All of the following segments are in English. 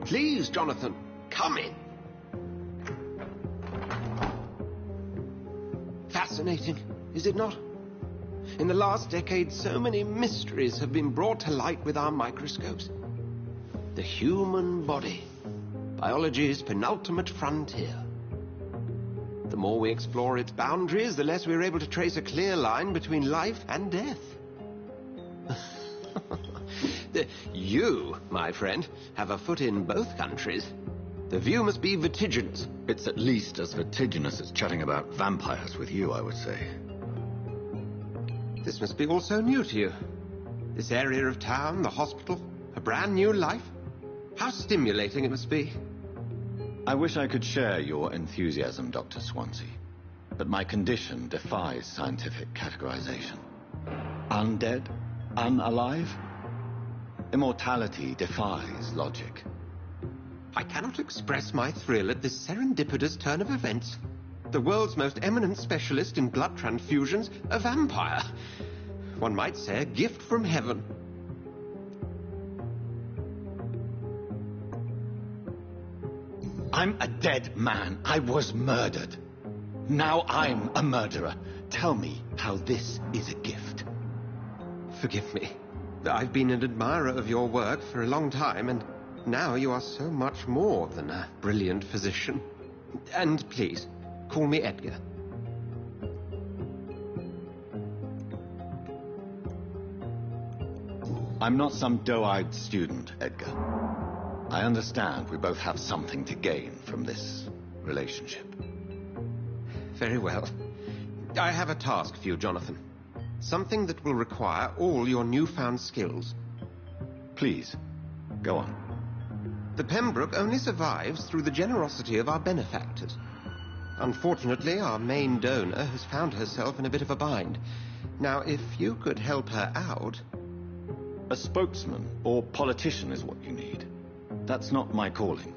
Please, Jonathan, come in. Fascinating, is it not? In the last decade, so many mysteries have been brought to light with our microscopes. The human body, biology's penultimate frontier. The more we explore its boundaries, the less we're able to trace a clear line between life and death. You, my friend, have a foot in both countries. The view must be vertiginous. It's at least as vertiginous as chatting about vampires with you, I would say. This must be all so new to you. This area of town, the hospital, a brand new life. How stimulating it must be. I wish I could share your enthusiasm, Dr. Swansea, but my condition defies scientific categorization. Undead? Unalive? Immortality defies logic. I cannot express my thrill at this serendipitous turn of events. The world's most eminent specialist in blood transfusions, a vampire. One might say a gift from heaven. I'm a dead man. I was murdered. Now I'm a murderer. Tell me how this is a gift. Forgive me. I've been an admirer of your work for a long time, and now you are so much more than a brilliant physician. And please, call me Edgar. I'm not some doe-eyed student, Edgar. I understand we both have something to gain from this relationship. Very well. I have a task for you, Jonathan. Something that will require all your newfound skills. Please, go on. The Pembroke only survives through the generosity of our benefactors. Unfortunately, our main donor has found herself in a bit of a bind. Now, if you could help her out... A spokesman or politician is what you need. That's not my calling.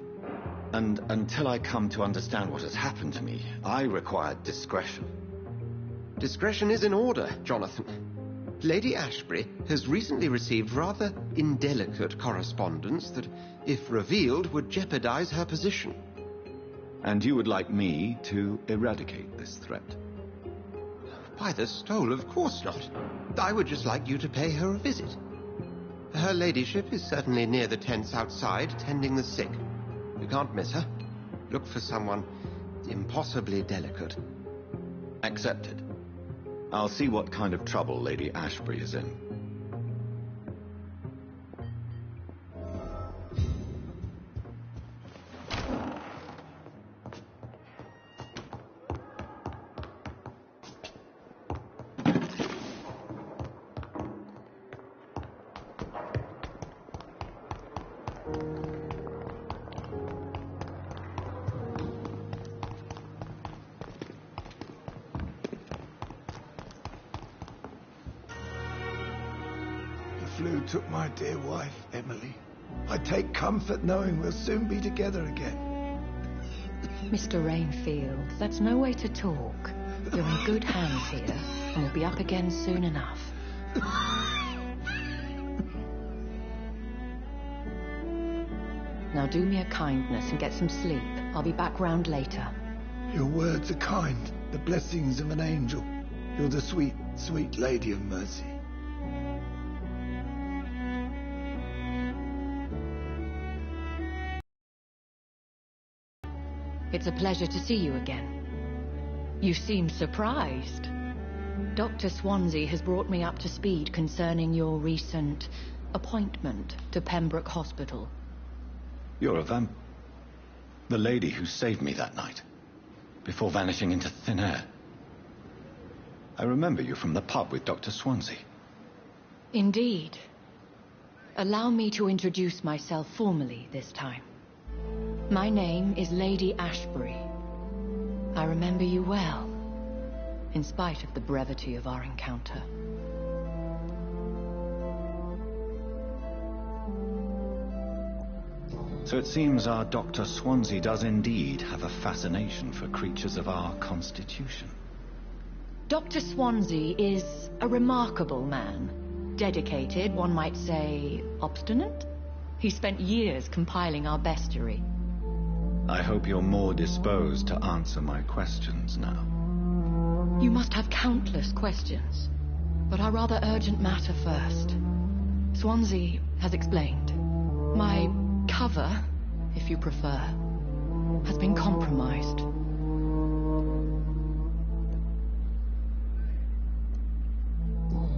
And until I come to understand what has happened to me, I require discretion. Discretion is in order, Jonathan. Lady Ashbury has recently received rather indelicate correspondence that, if revealed, would jeopardize her position. And you would like me to eradicate this threat? By the stole, of course not. I would just like you to pay her a visit. Her ladyship is certainly near the tents outside, tending the sick. You can't miss her. Look for someone impossibly delicate. Accepted. I'll see what kind of trouble Lady Ashbury is in. Flu took my dear wife, Emily. I take comfort knowing we'll soon be together again. Mr. Rainfield, that's no way to talk. You're in good hands here, and we'll be up again soon enough. Now do me a kindness and get some sleep. I'll be back round later. Your words are kind, the blessings of an angel. You're the sweet, sweet Lady of Mercy. It's a pleasure to see you again. You seem surprised. Dr. Swansea has brought me up to speed concerning your recent appointment to Pembroke Hospital. You're a the lady who saved me that night, before vanishing into thin air. I remember you from the pub with Dr. Swansea. Indeed. Allow me to introduce myself formally this time. My name is Lady Ashbury. I remember you well, in spite of the brevity of our encounter. So it seems our Dr. Swansea does indeed have a fascination for creatures of our constitution. Dr. Swansea is a remarkable man. Dedicated, one might say, obstinate. He spent years compiling our bestiary. I hope you're more disposed to answer my questions now. You must have countless questions, but our rather urgent matter first. Swansea has explained. My cover, if you prefer, has been compromised.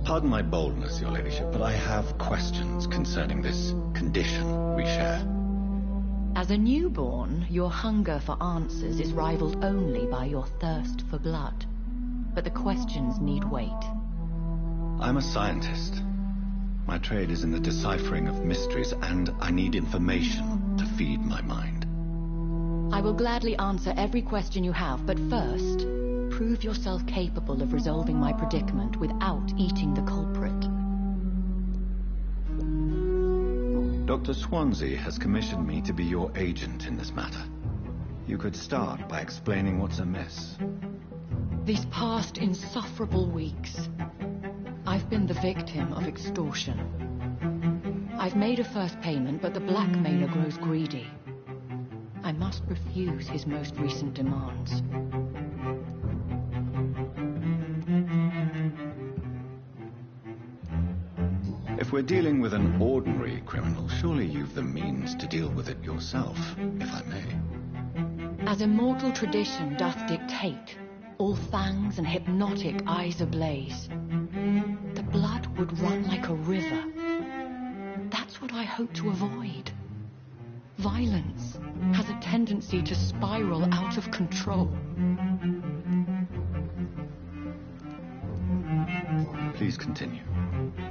Pardon my boldness, Your Ladyship, but I have questions concerning this condition we share. As a newborn, your hunger for answers is rivaled only by your thirst for blood. But the questions need wait. I'm a scientist. My trade is in the deciphering of mysteries, and I need information to feed my mind. I will gladly answer every question you have, but first, prove yourself capable of resolving my predicament without eating the culprit. Dr. Swansea has commissioned me to be your agent in this matter. You could start by explaining what's amiss. These past insufferable weeks, I've been the victim of extortion. I've made a first payment, but the blackmailer grows greedy. I must refuse his most recent demands. If we're dealing with an ordinary criminal, surely you've the means to deal with it yourself, if I may. As immortal tradition doth dictate, all fangs and hypnotic eyes ablaze, the blood would run like a river. That's what I hope to avoid. Violence has a tendency to spiral out of control. Please continue.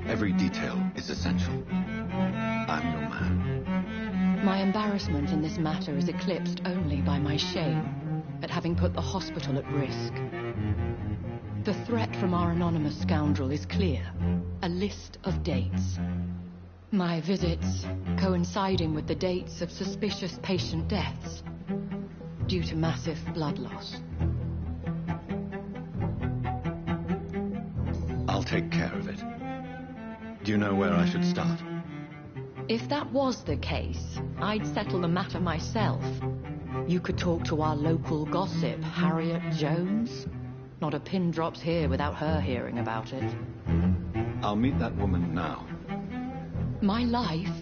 Every detail is essential. I'm your man. My embarrassment in this matter is eclipsed only by my shame at having put the hospital at risk. The threat from our anonymous scoundrel is clear. A list of dates. My visits coinciding with the dates of suspicious patient deaths due to massive blood loss. I'll take care of it. Do you know where I should start? If that was the case, I'd settle the matter myself. You could talk to our local gossip, Harriet Jones. Not a pin drops here without her hearing about it. I'll meet that woman now. My life,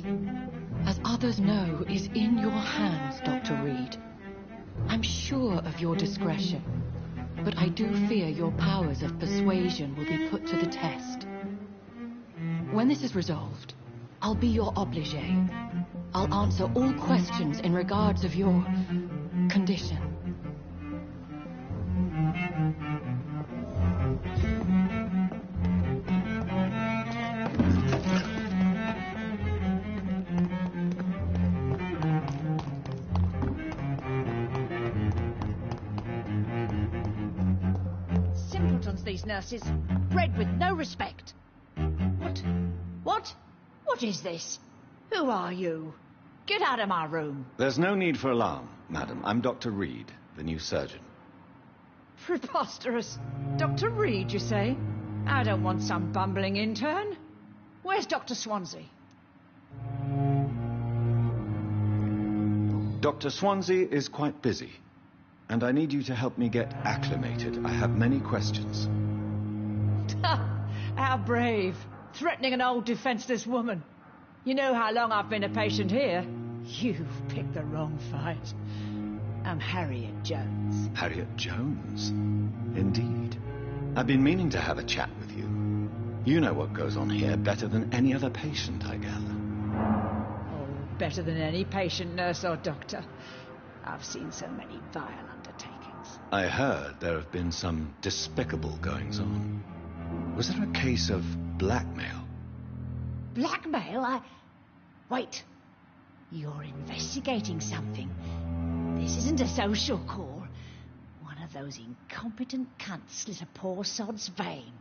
as others know, is in your hands, Dr. Reed. I'm sure of your discretion, but I do fear your powers of persuasion will be put to the test. When this is resolved, I'll be your obligé. I'll answer all questions in regards of your condition. Simpletons, these nurses. Bred with no respect. What is this? Who are you? Get out of my room. There's no need for alarm, madam. I'm Dr. Reed, the new surgeon. Preposterous. Dr. Reed, you say? I don't want some bumbling intern. Where's Dr. Swansea? Dr. Swansea is quite busy, and I need you to help me get acclimated. I have many questions. How brave. Threatening an old defenseless woman. You know how long I've been a patient here? You've picked the wrong fight. I'm Harriet Jones. Harriet Jones? Indeed. I've been meaning to have a chat with you. You know what goes on here better than any other patient, I gather. Oh, better than any patient, nurse or doctor. I've seen so many vile undertakings. I heard there have been some despicable goings-on. Was there a case of blackmail? Blackmail? Wait. You're investigating something. This isn't a social call. One of those incompetent cunts slit a poor sod's vein.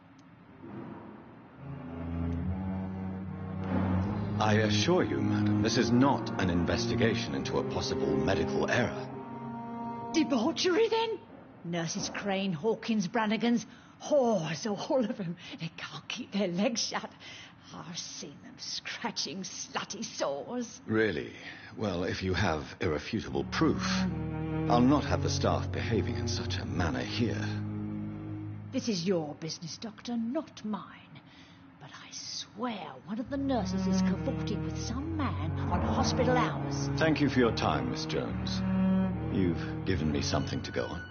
I assure you, madam, this is not an investigation into a possible medical error. Debauchery, then? Nurses Crane, Hawkins, Brannigans, whores, all of them. They can't keep their legs shut. I've seen them scratching slutty sores. Really? Well, if you have irrefutable proof, I'll not have the staff behaving in such a manner here. This is your business, Doctor, not mine. But I swear one of the nurses is cavorting with some man on hospital hours. Thank you for your time, Miss Jones. You've given me something to go on.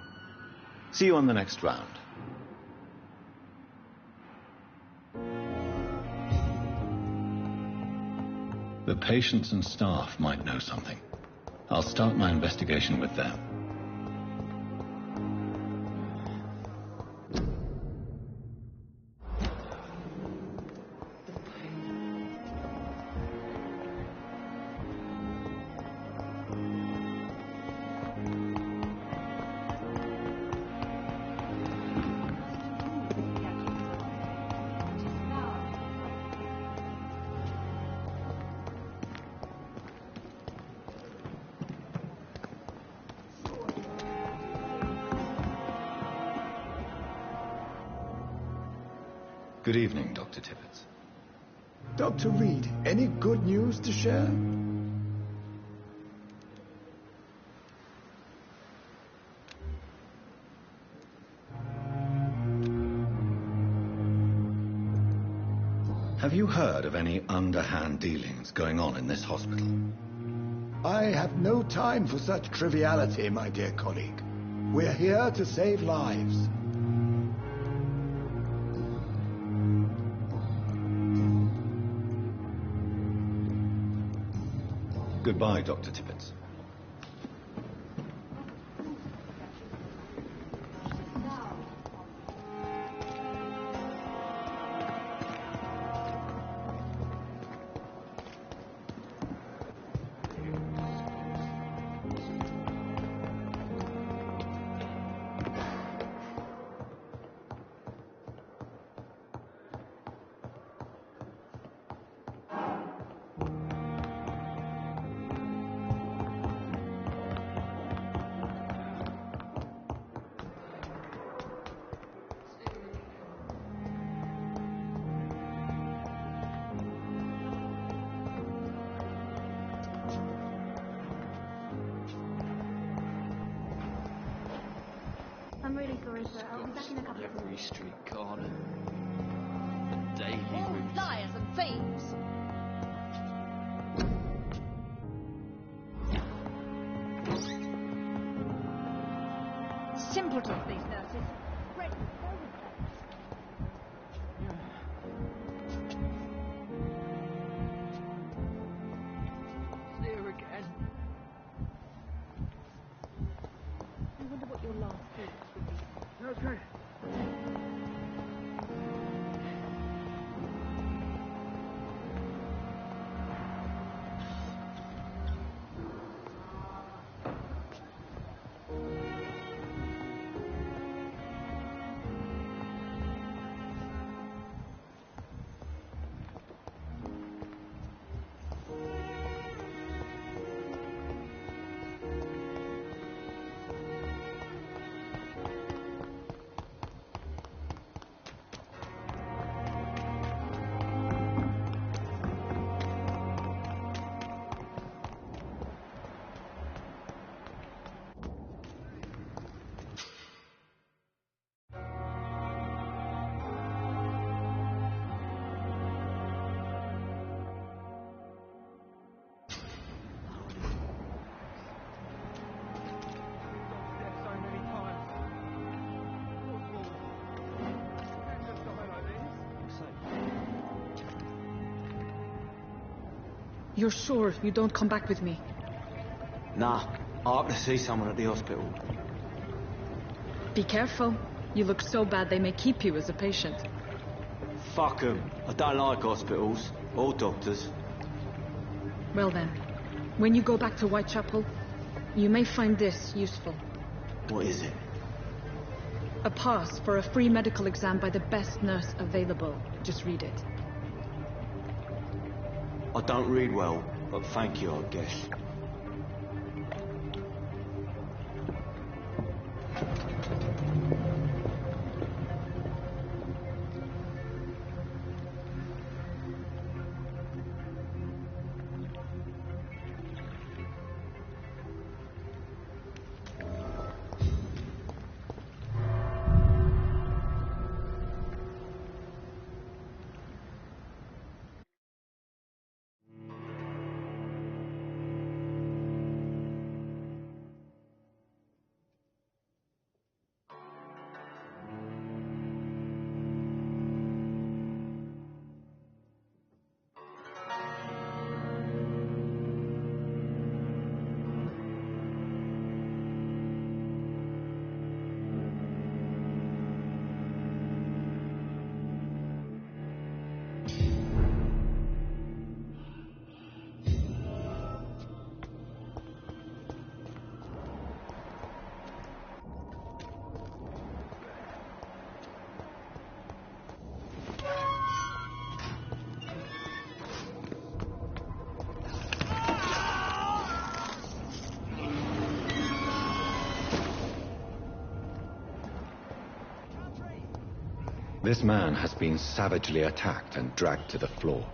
See you on the next round. The patients and staff might know something. I'll start my investigation with them. Good evening, Dr. Tibbets. Dr. Reed, any good news to share? Have you heard of any underhand dealings going on in this hospital? I have no time for such triviality, my dear colleague. We're here to save lives. Goodbye, Dr. Tibbets. I'm really sorry, sir. I'll be back in a couple of Every minutes. street corner. Daily All route. liars and thieves. Simpletons, these nurses. Ready to go with things. There again. I wonder what your last thoughts would be. Okay. You're sure you don't come back with me? Nah, I have to see someone at the hospital. Be careful. You look so bad they may keep you as a patient. Fuck 'em. I don't like hospitals or doctors. Well then, when you go back to Whitechapel, you may find this useful. What is it? A pass for a free medical exam by the best nurse available. Just read it. I don't read well, but thank you, I guess. This man has been savagely attacked and dragged to the floor.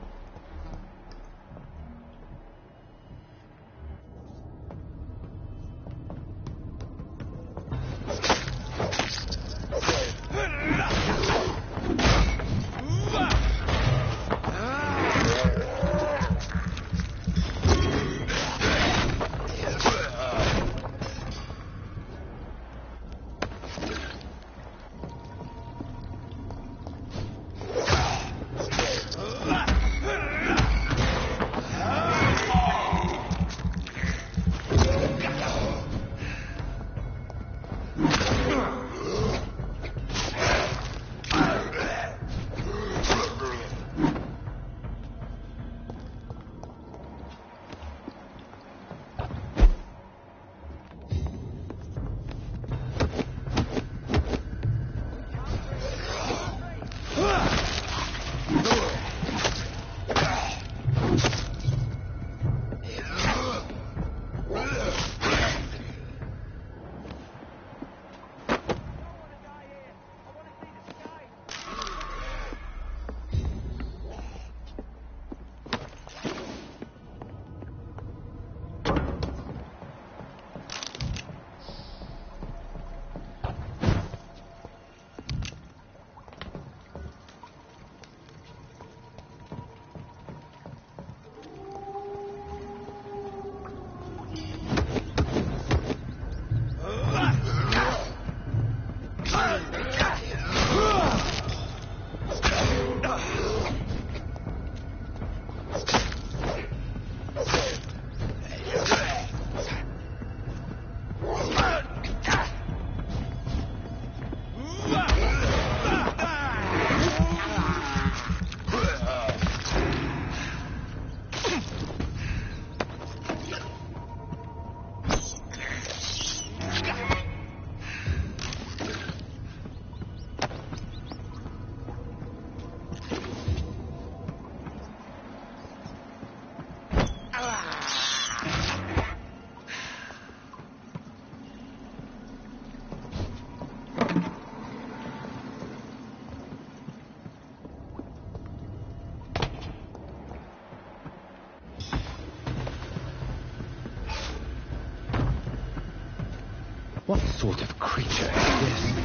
What sort of creature is this?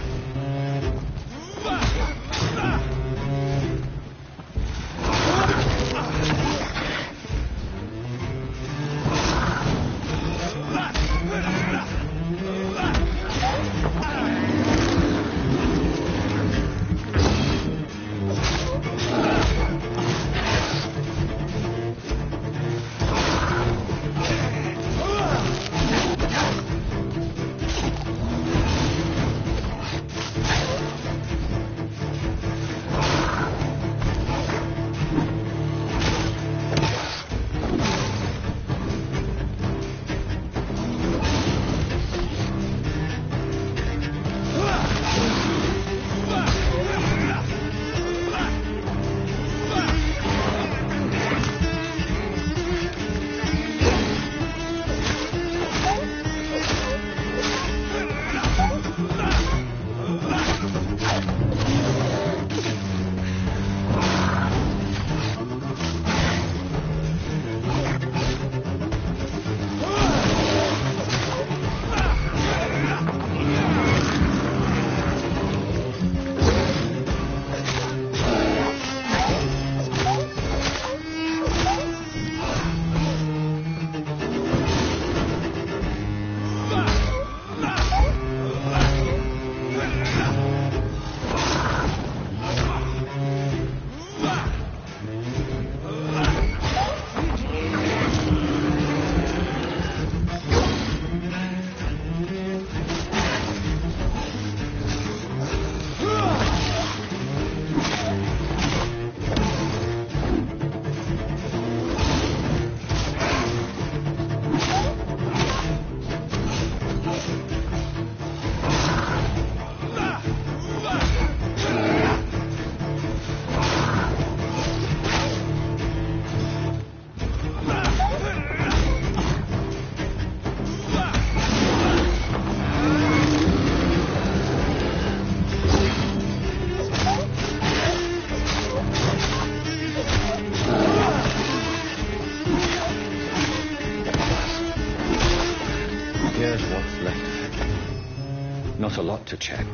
Not a lot to check,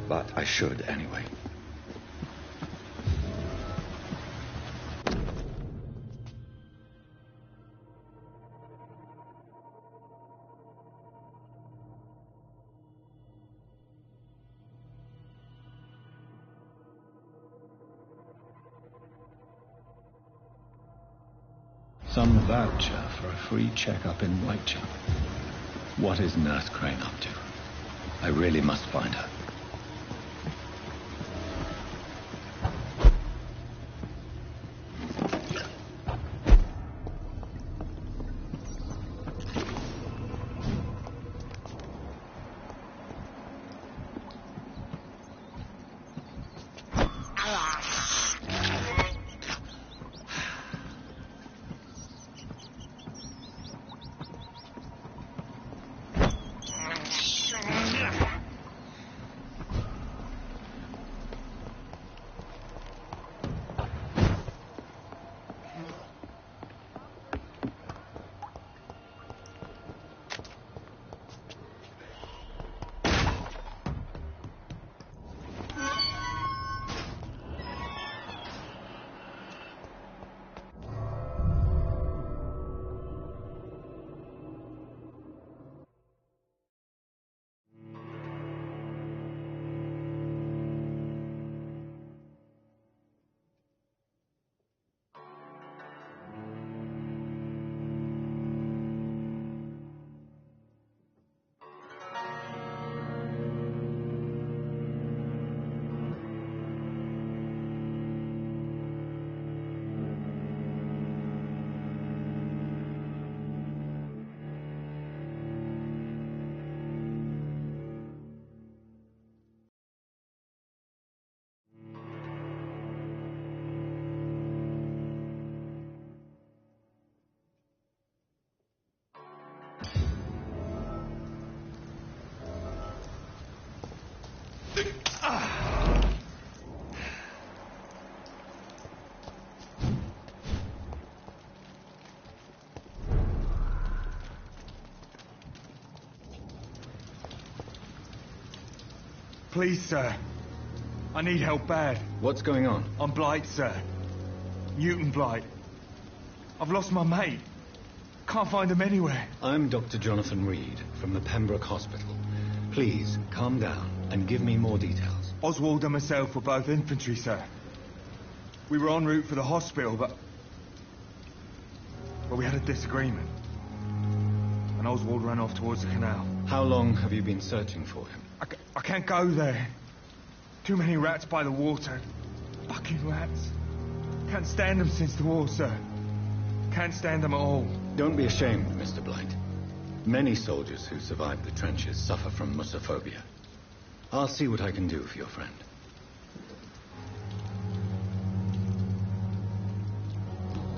but I should anyway. Some voucher for a free checkup in Whitechapel. What is Nurse Crane up to? I really must find her. Please, sir. I need help bad. What's going on? I'm Blight, sir. Newton Blight. I've lost my mate. Can't find him anywhere. I'm Dr. Jonathan Reed from the Pembroke Hospital. Please, calm down and give me more details. Oswald and myself were both infantry, sir. We were en route for the hospital, but we had a disagreement. And Oswald ran off towards the canal. How long have you been searching for him? I can't go there. Too many rats by the water. Fucking rats. Can't stand them since the war, sir. Can't stand them at all. Don't be ashamed, Mr. Blight. Many soldiers who survived the trenches suffer from musophobia. I'll see what I can do for your friend.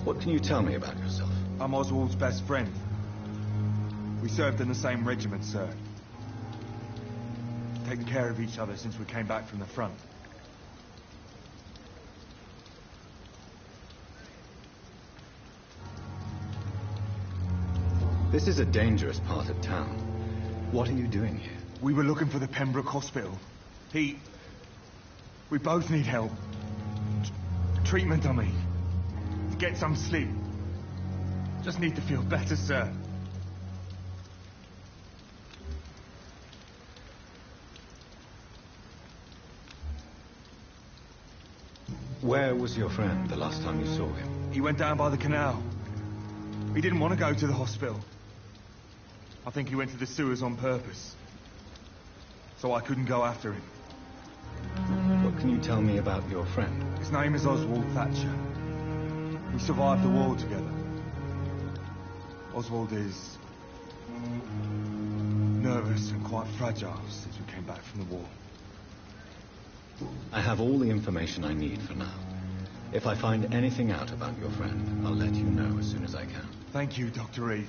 What can you tell me about yourself? I'm Oswald's best friend. We served in the same regiment, sir. Taken care of each other since we came back from the front. This is a dangerous part of town. What are you doing here? We were looking for the Pembroke Hospital. We both need help. Treatment, I mean. To get some sleep. Just need to feel better, sir. Where was your friend the last time you saw him? He went down by the canal. He didn't want to go to the hospital. I think he went to the sewers on purpose. So I couldn't go after him. What can you tell me about your friend? His name is Oswald Thatcher. We survived the war together. Oswald is nervous and quite fragile since we came back from the war. I have all the information I need for now. If I find anything out about your friend, I'll let you know as soon as I can. Thank you, Dr. Reed.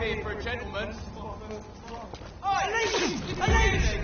here for a gentleman. A lady!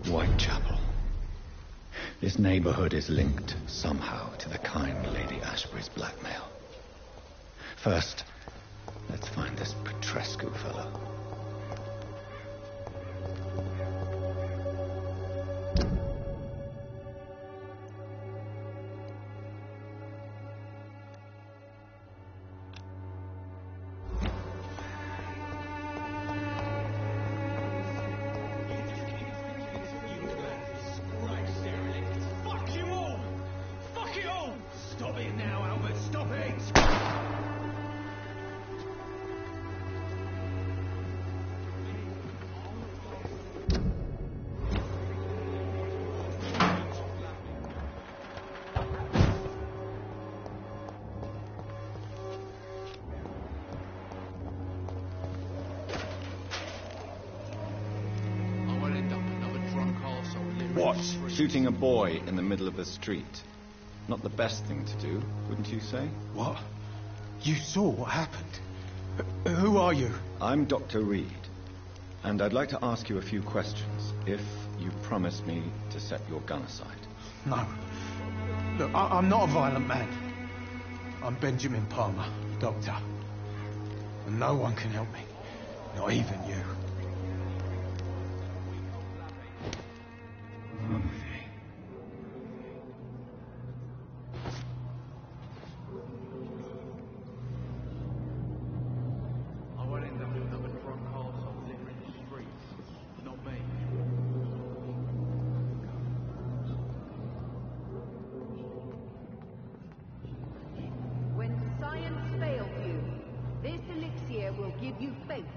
Whitechapel. This neighborhood is linked somehow to the kind Lady Ashbury's blackmail. First, let's find this Petrescu fellow. What? Shooting a boy in the middle of the street. Not the best thing to do, wouldn't you say? What? You saw what happened? Who are you? I'm Dr. Reed, and I'd like to ask you a few questions, if you promise me to set your gun aside. No. Look, I'm not a violent man. I'm Benjamin Palmer, doctor. And no one can help me. Not even you.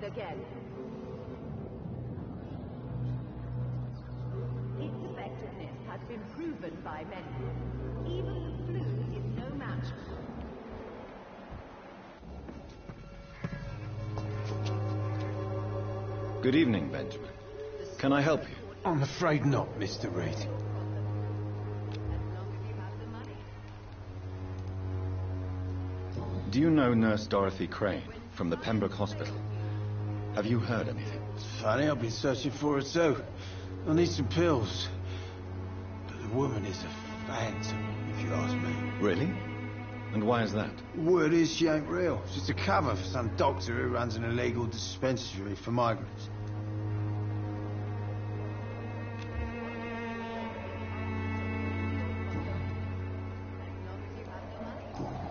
Again. Its effectiveness has been proven by many. Even the flu is no match. Good evening, Benjamin. Can I help you? I'm afraid not, Mr. Reed. Do you know Nurse Dorothy Crane from the Pembroke Hospital? Have you heard anything? It's funny, I've been searching for her too. I need some pills. But the woman is a phantom, if you ask me. Really? And why is that? Word is she ain't real. She's a cover for some doctor who runs an illegal dispensary for migrants.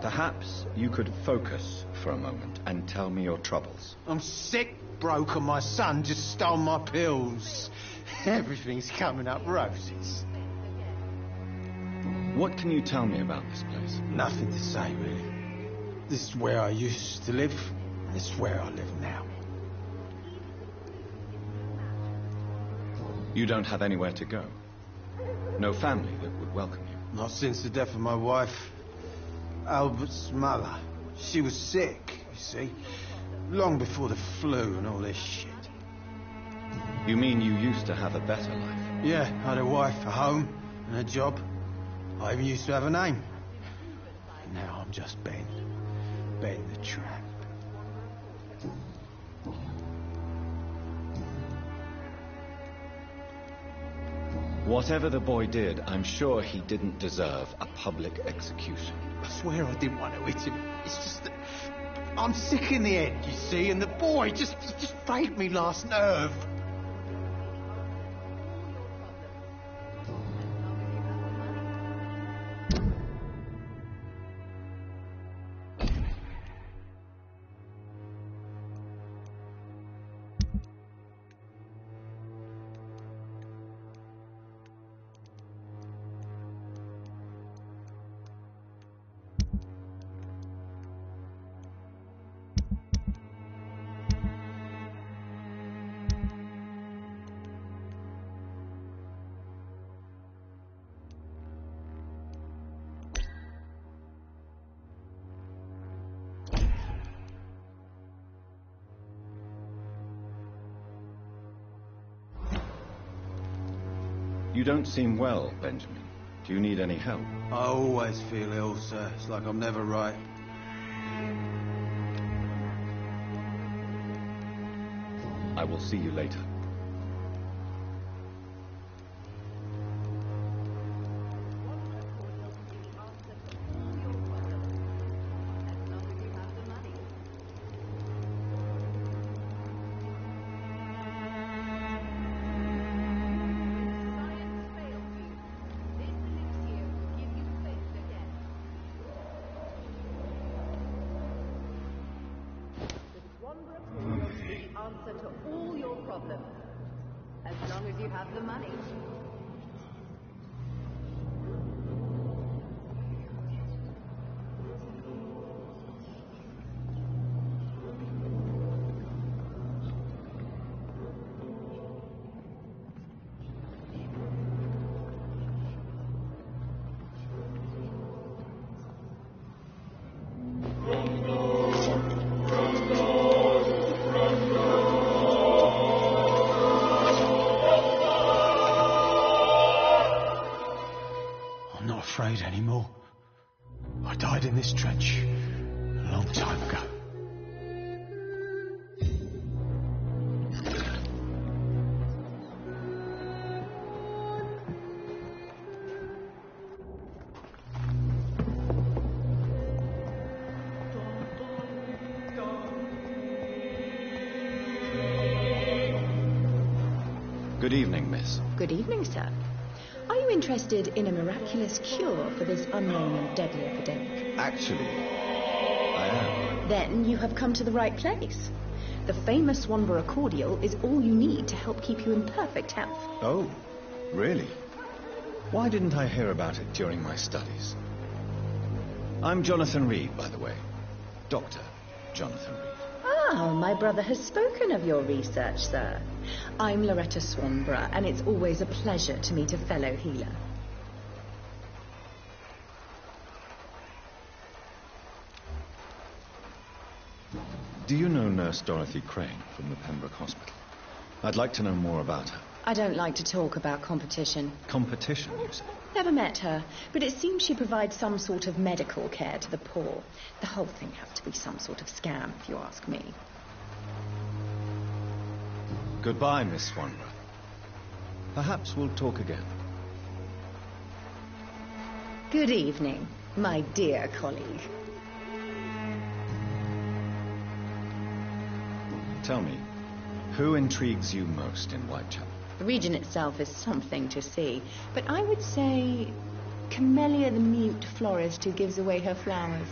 Perhaps you could focus for a moment and tell me your troubles. I'm sick, broke, and my son just stole my pills. Everything's coming up roses. What can you tell me about this place? Nothing to say, really. This is where I used to live, and this is where I live now. You don't have anywhere to go? No family that would welcome you? Not since the death of my wife, Albert's mother. She was sick, you see. Long before the flu and all this shit. You mean you used to have a better life? Yeah, I had a wife, a home, and a job. I even used to have a name. And now I'm just Ben. Ben the Tramp. Whatever the boy did, I'm sure he didn't deserve a public execution. I swear I didn't want to hit him. It's just that I'm sick in the head, you see, and the boy just frayed me last nerve. You don't seem well, Benjamin. Do you need any help? I always feel ill, sir. It's like I'm never right. I will see you later. Answer to all your problems, as long as you have the money. Afraid anymore. I died in this trench a long time ago. Good evening, miss. Good evening, sir. Are you interested in a miraculous cure for this unknown and deadly epidemic? Actually, I am. Then you have come to the right place. The famous Swanborough cordial is all you need to help keep you in perfect health. Oh, really? Why didn't I hear about it during my studies? I'm Jonathan Reed, by the way. Dr. Jonathan Reed. Ah, my brother has spoken of your research, sir. I'm Loretta Swanborough, and it's always a pleasure to meet a fellow healer. Do you know Nurse Dorothy Crane from the Pembroke Hospital? I'd like to know more about her. I don't like to talk about competition. Competition, you say? Never met her, but it seems she provides some sort of medical care to the poor. The whole thing has to be some sort of scam, if you ask me. Goodbye, Miss Swanborough. Perhaps we'll talk again. Good evening, my dear colleague. Tell me, who intrigues you most in Whitechapel? The region itself is something to see, but I would say Camellia the mute florist who gives away her flowers.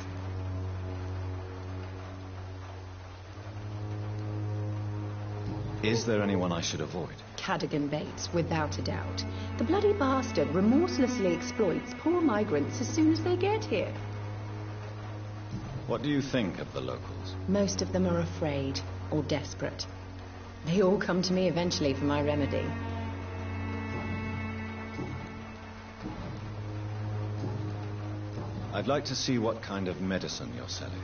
Is there anyone I should avoid? Cadogan Bates, without a doubt. The bloody bastard remorselessly exploits poor migrants as soon as they get here. What do you think of the locals? Most of them are afraid or desperate. They all come to me eventually for my remedy. I'd like to see what kind of medicine you're selling.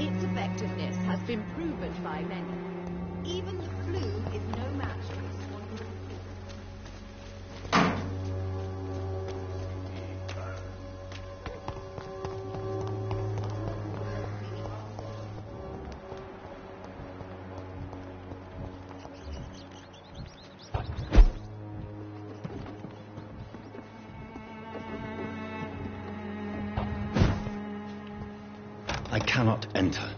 Its effectiveness has been proven by many. Even the flu is no match to its wonderful I cannot enter.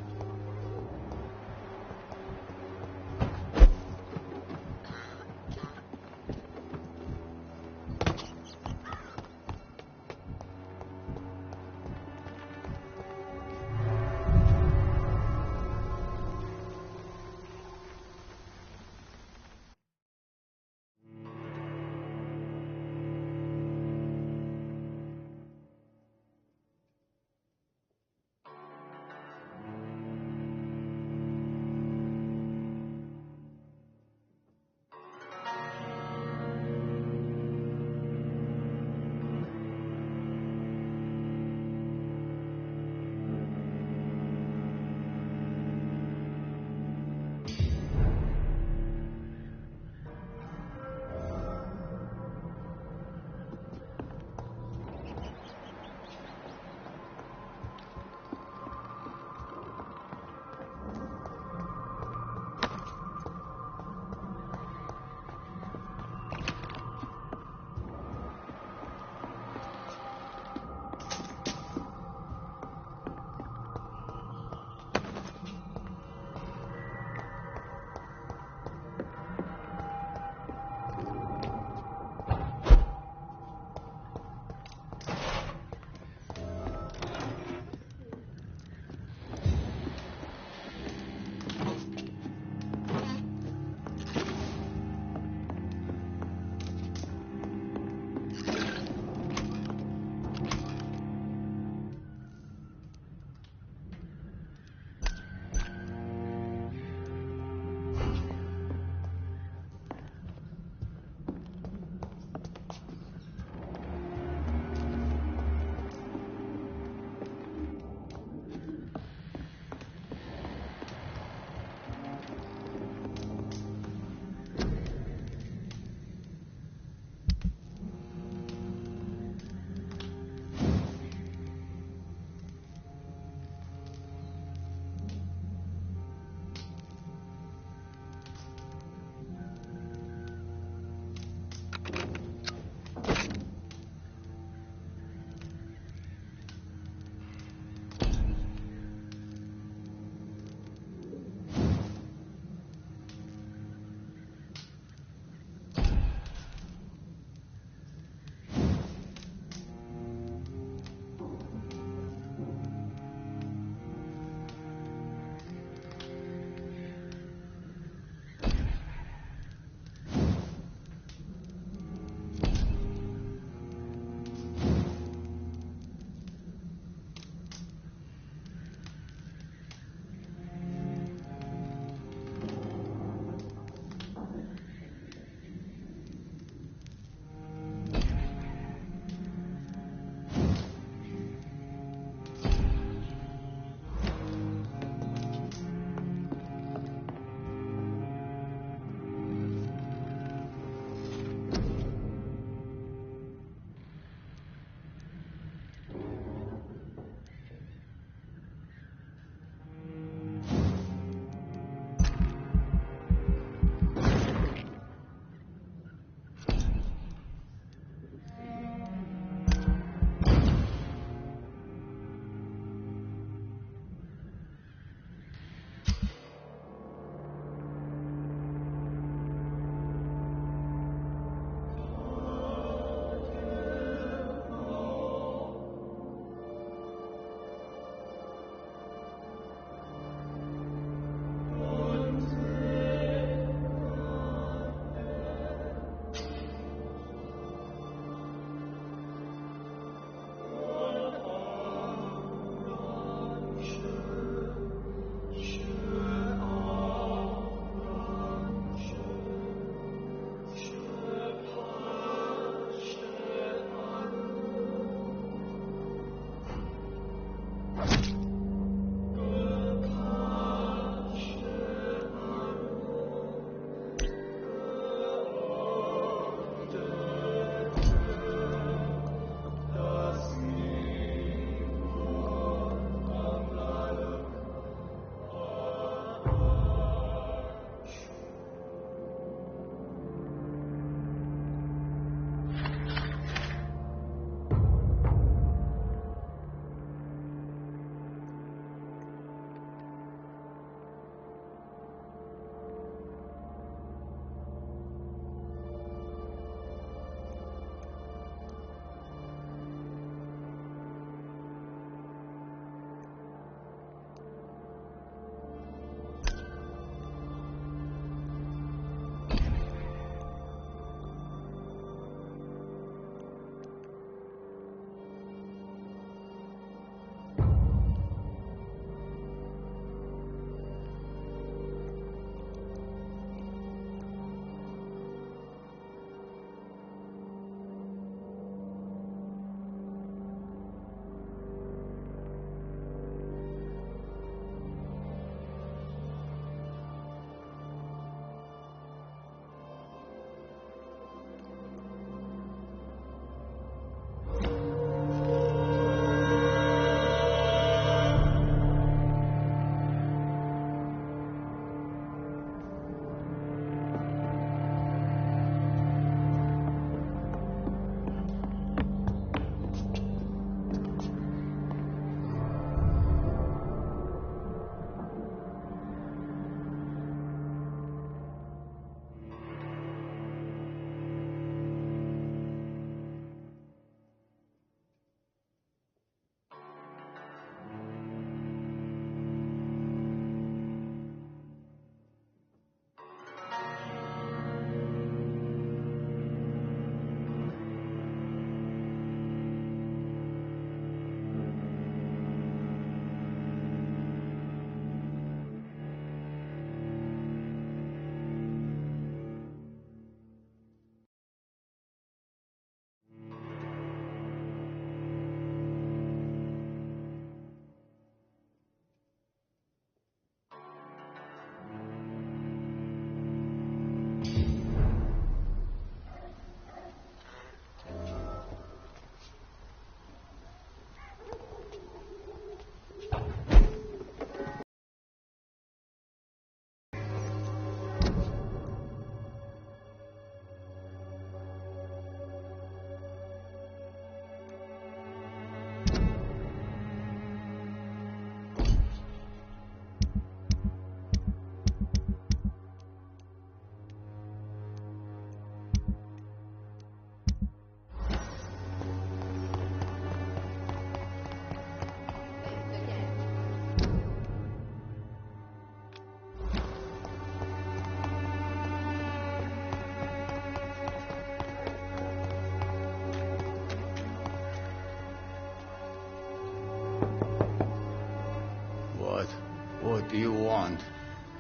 do you want?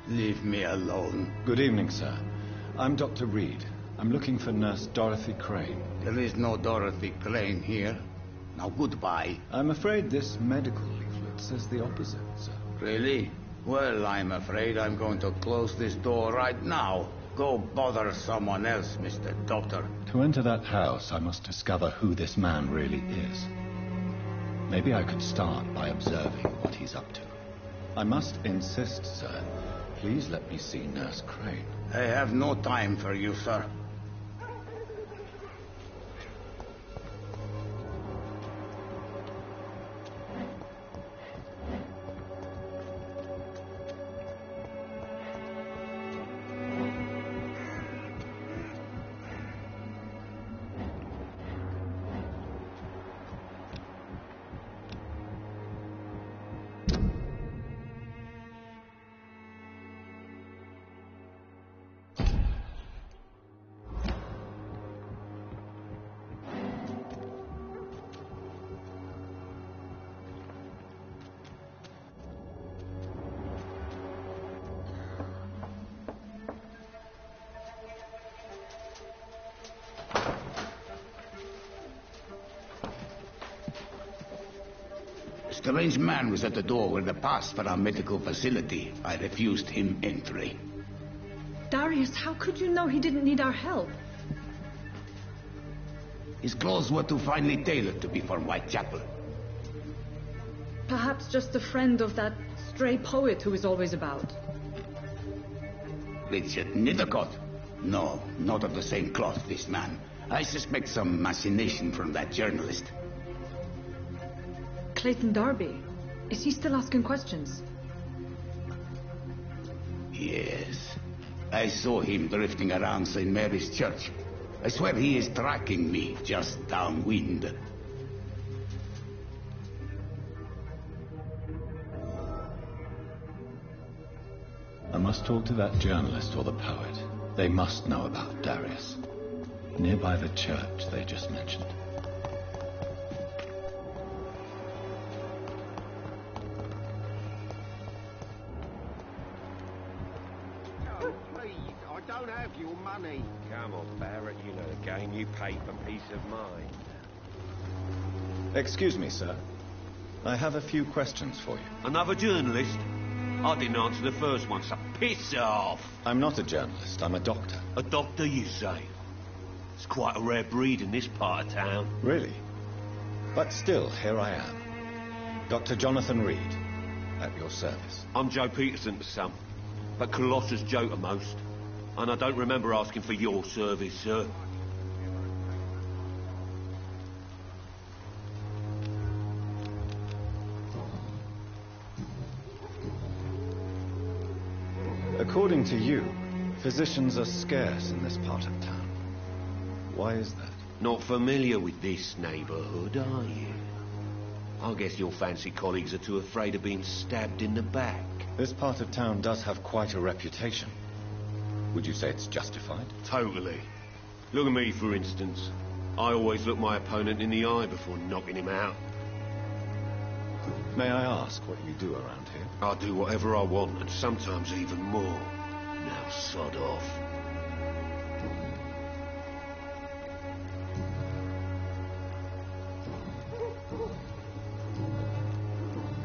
Leave me alone. Good evening, sir. I'm Dr. Reed. I'm looking for Nurse Dorothy Crane. There is no Dorothy Crane here. Now, goodbye. I'm afraid this medical leaflet says the opposite, sir. Really? Well, I'm afraid I'm going to close this door right now. Go bother someone else, Mr. Doctor. To enter that house, I must discover who this man really is. Maybe I could start by observing what he's up to. I must insist, sir. Please let me see Nurse Crane. I have no time for you, sir. A strange man was at the door with a pass for our medical facility. I refused him entry. Darius, how could you know he didn't need our help? His clothes were too finely tailored to be from Whitechapel. Perhaps just a friend of that stray poet who is always about. Richard Nethercott? No, not of the same cloth, this man. I suspect some machination from that journalist. Clayton Darby. Is he still asking questions? Yes. I saw him drifting around St. Mary's Church. I swear he is tracking me just downwind. I must talk to that journalist or the poet. They must know about Darius. Nearby the church they just mentioned. Money. Come on, Barrett, you know the game. You pay for peace of mind. Excuse me, sir. I have a few questions for you. Another journalist? I didn't answer the first one, so piss off. I'm not a journalist. I'm a doctor. A doctor, you say? It's quite a rare breed in this part of town. Really? But still, here I am. Dr. Jonathan Reed, at your service. I'm Joe Peterson to some, but Colossus Joe to most. And I don't remember asking for your service, sir. According to you, physicians are scarce in this part of town. Why is that? Not familiar with this neighborhood, are you? I guess your fancy colleagues are too afraid of being stabbed in the back. This part of town does have quite a reputation. Would you say it's justified? Totally. Look at me, for instance. I always look my opponent in the eye before knocking him out. May I ask what you do around here? I do whatever I want, and sometimes even more. Now sod off.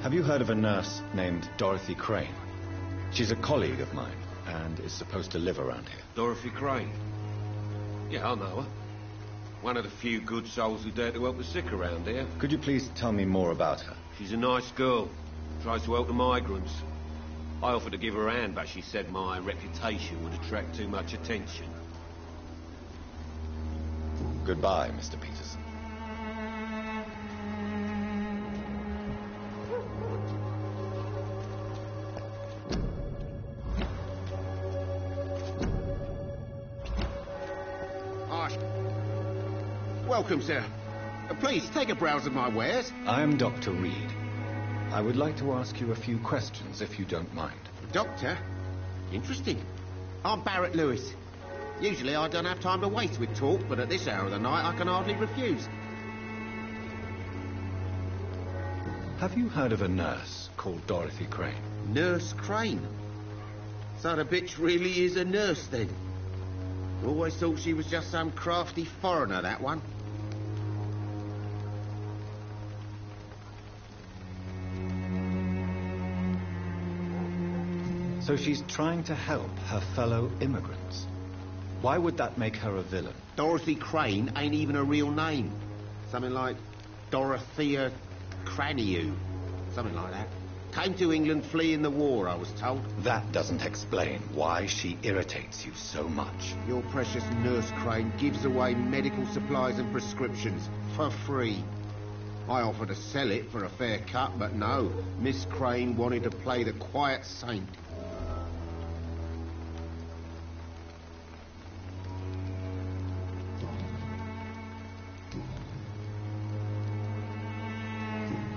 Have you heard of a nurse named Dorothy Crane? She's a colleague of mine, and is supposed to live around here. Dorothy Crane? Yeah, I know her. One of the few good souls who dare to help the sick around here. Could you please tell me more about her? She's a nice girl. Tries to help the migrants. I offered to give her a hand, but she said my reputation would attract too much attention. Goodbye, Mr. Peterson. Welcome, sir. Please, take a browse of my wares. I'm Dr. Reed. I would like to ask you a few questions, if you don't mind. Doctor? Interesting. I'm Barrett Lewis. Usually I don't have time to waste with talk, but at this hour of the night I can hardly refuse. Have you heard of a nurse called Dorothy Crane? Nurse Crane? So the bitch really is a nurse, then? Always thought she was just some crafty foreigner, that one. So she's trying to help her fellow immigrants. Why would that make her a villain? Dorothy Crane ain't even a real name. Something like Dorothea Craniu. Something like that. Came to England fleeing the war, I was told. That doesn't explain why she irritates you so much. Your precious Nurse Crane gives away medical supplies and prescriptions for free. I offered to sell it for a fair cut, but no. Miss Crane wanted to play the quiet saint.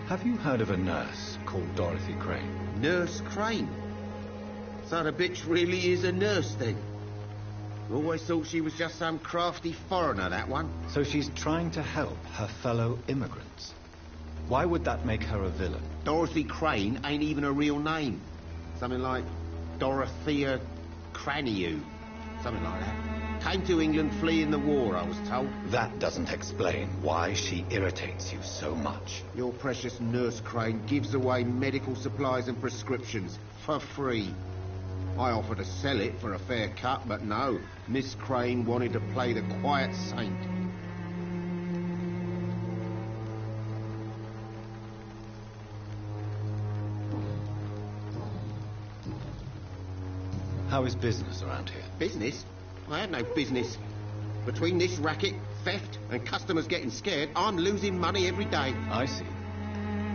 Have you heard of a nurse called Dorothy Crane? Nurse Crane? So the bitch really is a nurse, then? Always thought she was just some crafty foreigner, that one. So she's trying to help her fellow immigrants. Why would that make her a villain? Dorothy Crane ain't even a real name. Something like Dorothea Craniu. Something like that. Came to England fleeing the war, I was told. That doesn't explain why she irritates you so much. Your precious Nurse Crane gives away medical supplies and prescriptions for free. I offered to sell it for a fair cut, but no. Miss Crane wanted to play the quiet saint. How is business around here? Business? I have no business. Between this racket, theft, and customers getting scared, I'm losing money every day. I see.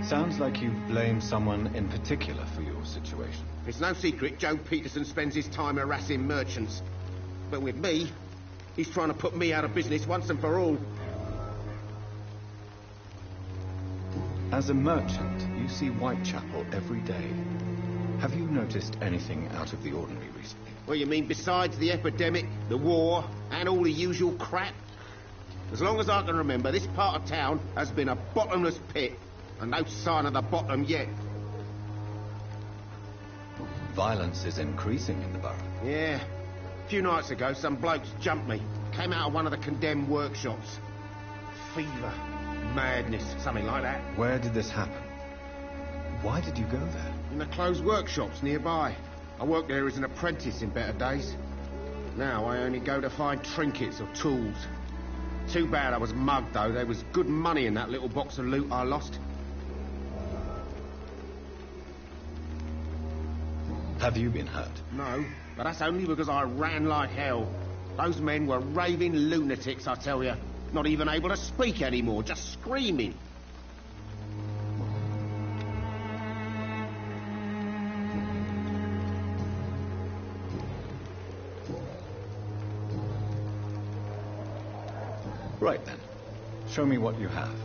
Sounds like you blame someone in particular for your situation. It's no secret Joe Peterson spends his time harassing merchants. But with me, he's trying to put me out of business once and for all. As a merchant, you see Whitechapel every day. Have you noticed anything out of the ordinary recently? Well, you mean besides the epidemic, the war, and all the usual crap? As long as I can remember, this part of town has been a bottomless pit, and no sign of the bottom yet. Violence is increasing in the borough. Yeah. A few nights ago, some blokes jumped me. Came out of one of the condemned workshops. Fever, madness, something like that. Where did this happen? Why did you go there? In the closed workshops nearby. I worked there as an apprentice in better days. Now I only go to find trinkets or tools. Too bad I was mugged, though. There was good money in that little box of loot I lost. Have you been hurt? No, but that's only because I ran like hell. Those men were raving lunatics, I tell you. Not even able to speak anymore, just screaming. Right then. Show me what you have.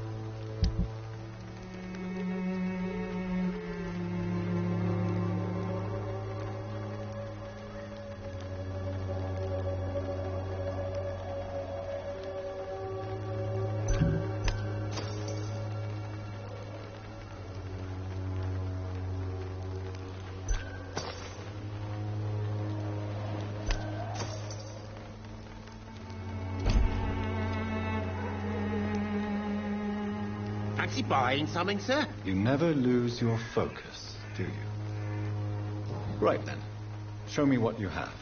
Fancy buying something, sir? You never lose your focus, do you? Right then. Show me what you have.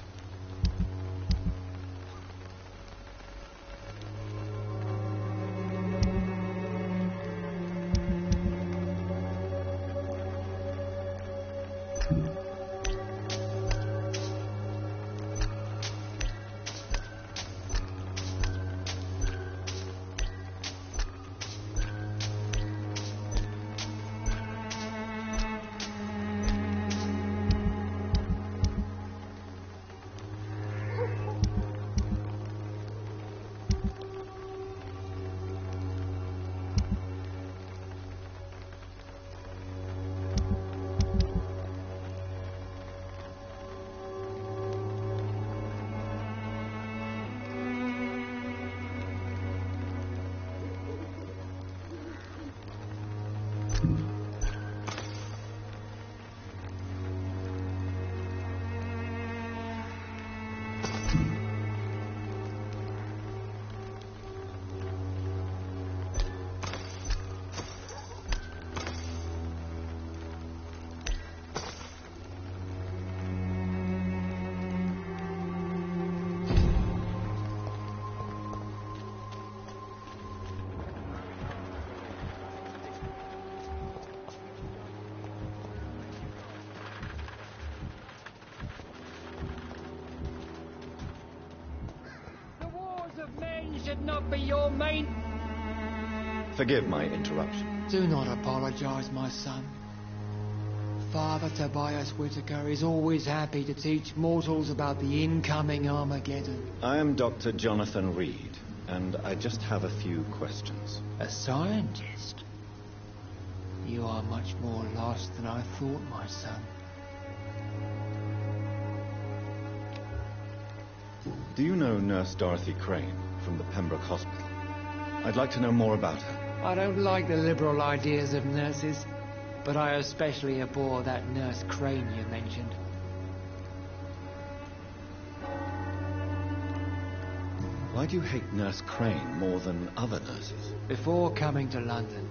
should not be your main... Forgive my interruption. Do not apologize, my son. Father Tobias Whitaker is always happy to teach mortals about the incoming Armageddon. I am Dr. Jonathan Reed, and I just have a few questions. A scientist? You are much more lost than I thought, my son. Do you know Nurse Dorothy Crane from the Pembroke Hospital? I'd like to know more about her. I don't like the liberal ideas of nurses, but I especially abhor that Nurse Crane you mentioned. Why do you hate Nurse Crane more than other nurses? Before coming to London,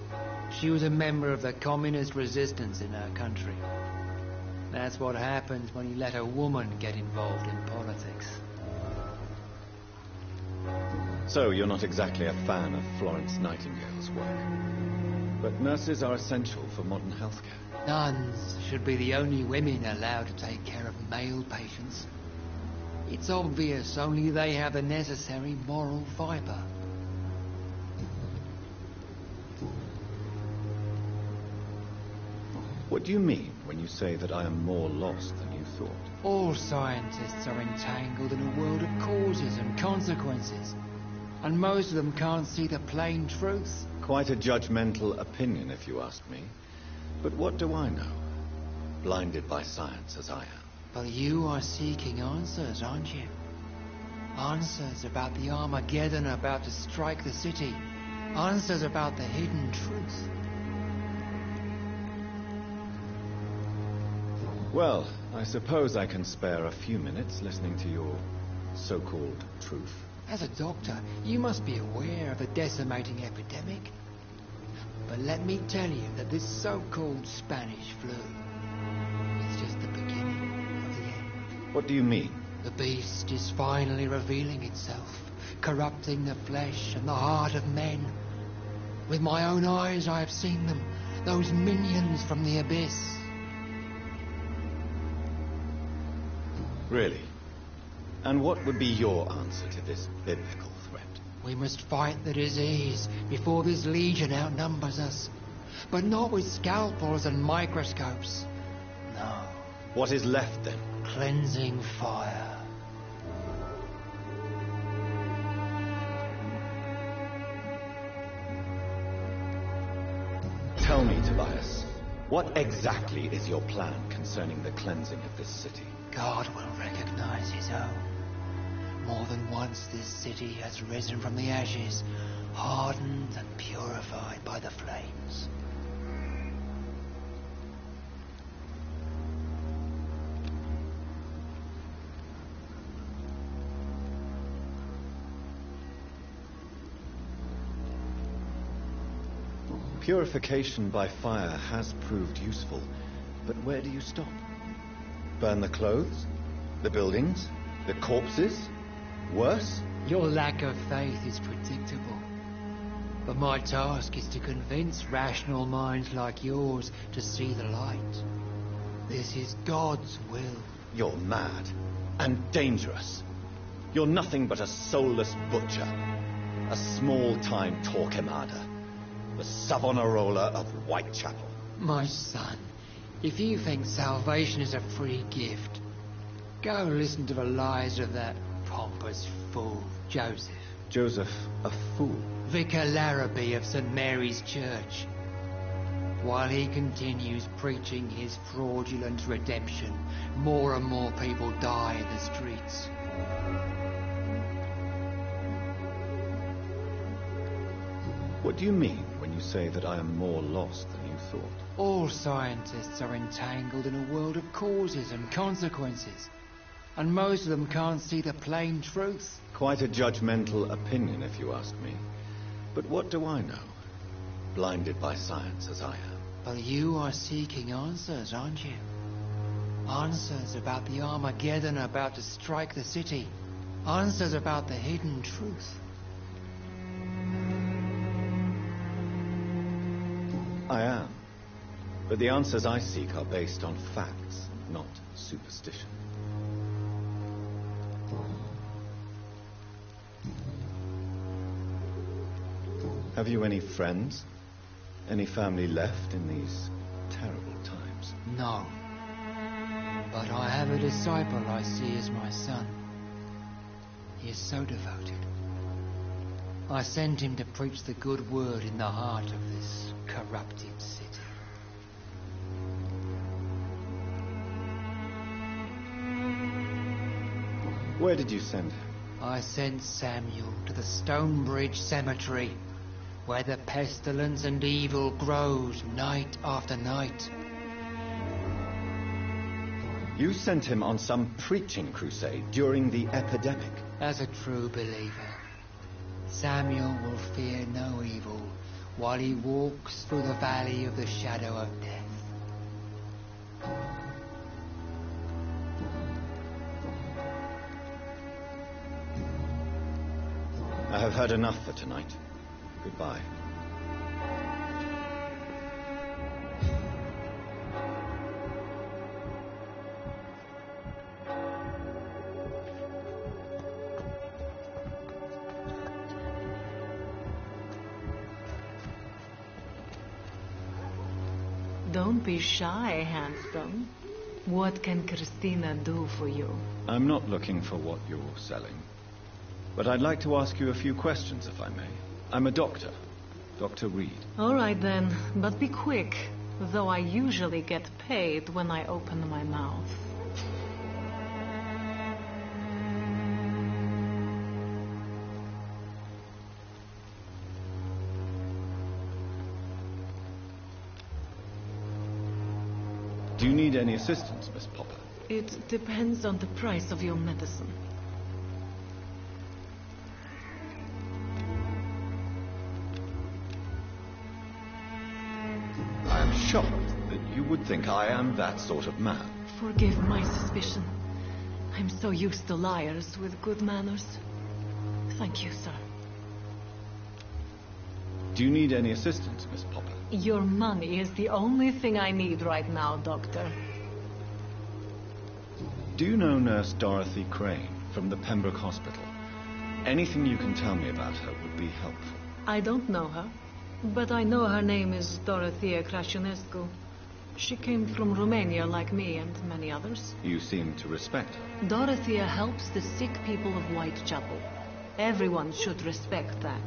she was a member of the communist resistance in her country. That's what happens when you let a woman get involved in politics. So you're not exactly a fan of Florence Nightingale's work. But nurses are essential for modern healthcare. Nuns should be the only women allowed to take care of male patients. It's obvious only they have the necessary moral fibre. What do you mean when you say that I am more lost than you thought? All scientists are entangled in a world of causes and consequences, and most of them can't see the plain truth. Quite a judgmental opinion, if you ask me. But what do I know? Blinded by science as I am. But you are seeking answers, aren't you? Answers about the Armageddon about to strike the city. Answers about the hidden truth. Well, I suppose I can spare a few minutes listening to your so-called truth. As a doctor, you must be aware of the decimating epidemic. But let me tell you that this so-called Spanish flu is just the beginning of the end. What do you mean? The beast is finally revealing itself, corrupting the flesh and the heart of men. With my own eyes I have seen them, those minions from the abyss. Really? And what would be your answer to this biblical threat? We must fight the disease before this legion outnumbers us. But not with scalpels and microscopes. No. What is left then? Cleansing fire. Tell me, Tobias, what exactly is your plan concerning the cleansing of this city? God will recognize his own. More than once this city has risen from the ashes, hardened and purified by the flames. Purification by fire has proved useful, but where do you stop? Burn the clothes? The buildings? The corpses? Worse? Your lack of faith is predictable. But my task is to convince rational minds like yours to see the light. This is God's will. You're mad and dangerous. You're nothing but a soulless butcher. A small-time Torquemada. The Savonarola of Whitechapel. My son, if you think salvation is a free gift, go listen to the lies of that pompous fool, Joseph. Joseph, a fool? Vicar Larrabee of St. Mary's Church. While he continues preaching his fraudulent redemption, more and more people die in the streets. What do you mean when you say that I am more lost than you thought? All scientists are entangled in a world of causes and consequences, and most of them can't see the plain truth. Quite a judgmental opinion, if you ask me. But what do I know? Blinded by science as I am. But you are seeking answers, aren't you? Answers about the Armageddon about to strike the city. Answers about the hidden truth. I am. But the answers I seek are based on facts, not superstition. Have you any friends? Any family left in these terrible times? No. But I have a disciple I see as my son. He is so devoted. I sent him to preach the good word in the heart of this corrupted city. Where did you send him? I sent Samuel to the Stonebridge Cemetery, where the pestilence and evil grows night after night. You sent him on some preaching crusade during the epidemic. As a true believer, Samuel will fear no evil while he walks through the valley of the shadow of death. I have had enough for tonight. Goodbye. Don't be shy, handsome. What can Christina do for you? I'm not looking for what you're selling. But I'd like to ask you a few questions, if I may. I'm a doctor. Dr. Reed. All right then, but be quick, though I usually get paid when I open my mouth. Do you need any assistance, Miss Popper? It depends on the price of your medicine. I am shocked that you would think I am that sort of man. Forgive my suspicion. I'm so used to liars with good manners. Thank you, sir. Do you need any assistance, Miss Popper? Your money is the only thing I need right now, Doctor. Do you know Nurse Dorothy Crane from the Pembroke Hospital? Anything you can tell me about her would be helpful. I don't know her, but I know her name is Dorothea Crăciunescu. She came from Romania like me and many others. You seem to respect her. Dorothea helps the sick people of Whitechapel. Everyone should respect that.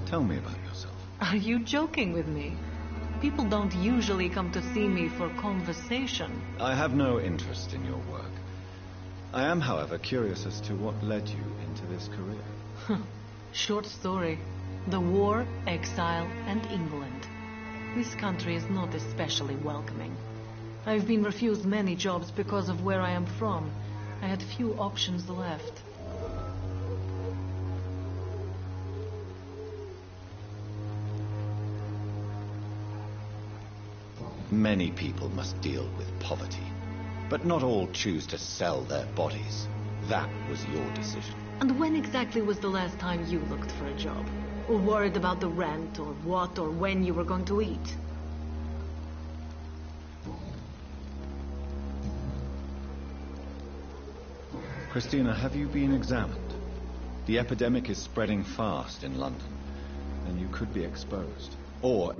Tell me about yourself. Are you joking with me? People don't usually come to see me for conversation. I have no interest in your work. I am, however, curious as to what led you into this career. Short story. The war, exile, and England. This country is not especially welcoming. I've been refused many jobs because of where I am from. I had few options left. Many people must deal with poverty, but not all choose to sell their bodies. That was your decision. And when exactly was the last time you looked for a job? Or worried about the rent, or what or when you were going to eat? Christina, have you been examined? The epidemic is spreading fast in London, and you could be exposed. Or...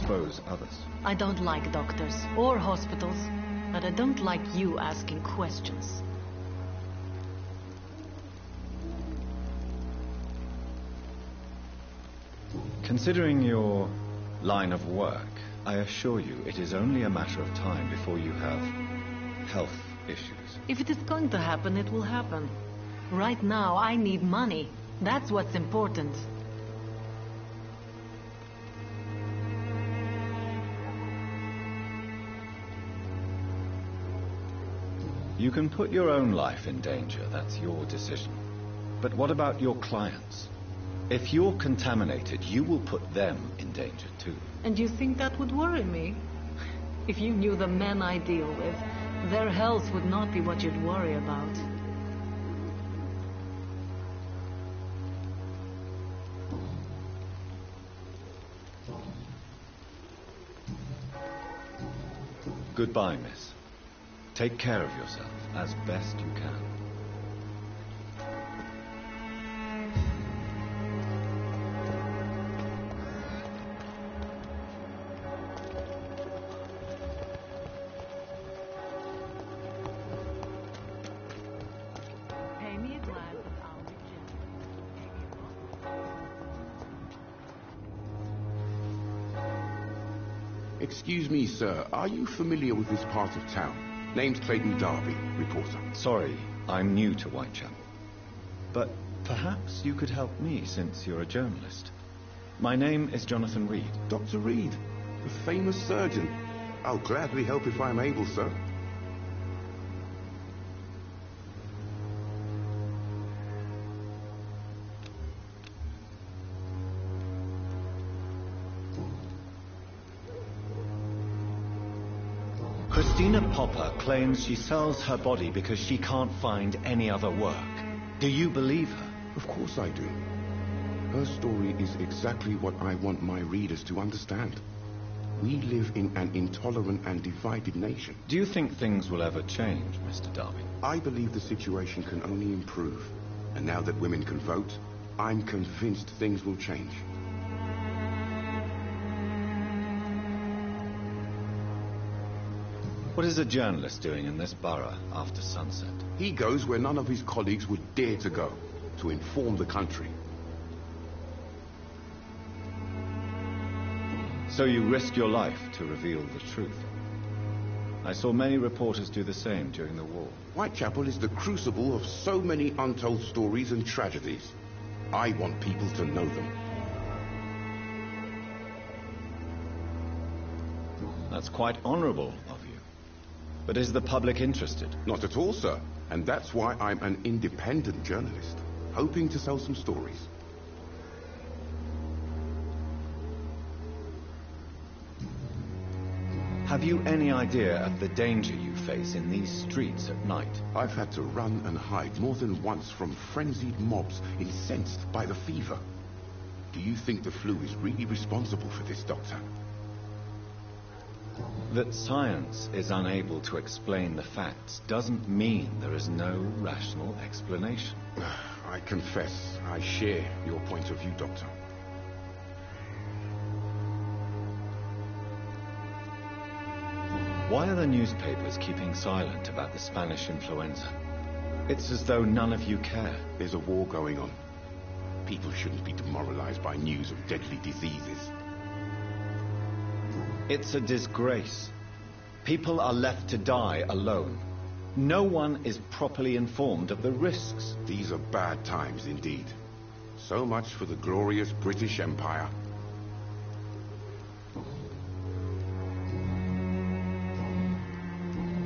expose others. I don't like doctors or hospitals, but I don't like you asking questions. Considering your line of work, I assure you it is only a matter of time before you have health issues. If it is going to happen, it will happen. Right now, I need money. That's what's important. You can put your own life in danger, that's your decision. But what about your clients? If you're contaminated, you will put them in danger too. And you think that would worry me? If you knew the men I deal with, their health would not be what you'd worry about. Goodbye, miss. Take care of yourself as best you can. Pay me a glance and I'll be generous. Excuse me, sir. Are you familiar with this part of town? Name's Clayton Darby, reporter. Sorry, I'm new to Whitechapel. But perhaps you could help me since you're a journalist. My name is Jonathan Reed. Dr. Reed, the famous surgeon. I'll gladly help if I'm able, sir. Christina Popper claims she sells her body because she can't find any other work. Do you believe her? Of course I do. Her story is exactly what I want my readers to understand. We live in an intolerant and divided nation. Do you think things will ever change, Mr. Darby? I believe the situation can only improve. And now that women can vote, I'm convinced things will change. What is a journalist doing in this borough after sunset? He goes where none of his colleagues would dare to go, to inform the country. So you risk your life to reveal the truth. I saw many reporters do the same during the war. Whitechapel is the crucible of so many untold stories and tragedies. I want people to know them. That's quite honorable of you. But is the public interested? Not at all, sir. And that's why I'm an independent journalist, hoping to sell some stories. Have you any idea of the danger you face in these streets at night? I've had to run and hide more than once from frenzied mobs incensed by the fever. Do you think the flu is really responsible for this, Doctor? That science is unable to explain the facts doesn't mean there is no rational explanation. I confess, I share your point of view, Doctor. Why are the newspapers keeping silent about the Spanish influenza? It's as though none of you care. There's a war going on. People shouldn't be demoralized by news of deadly diseases. It's a disgrace. People are left to die alone. No one is properly informed of the risks. These are bad times indeed. So much for the glorious British Empire.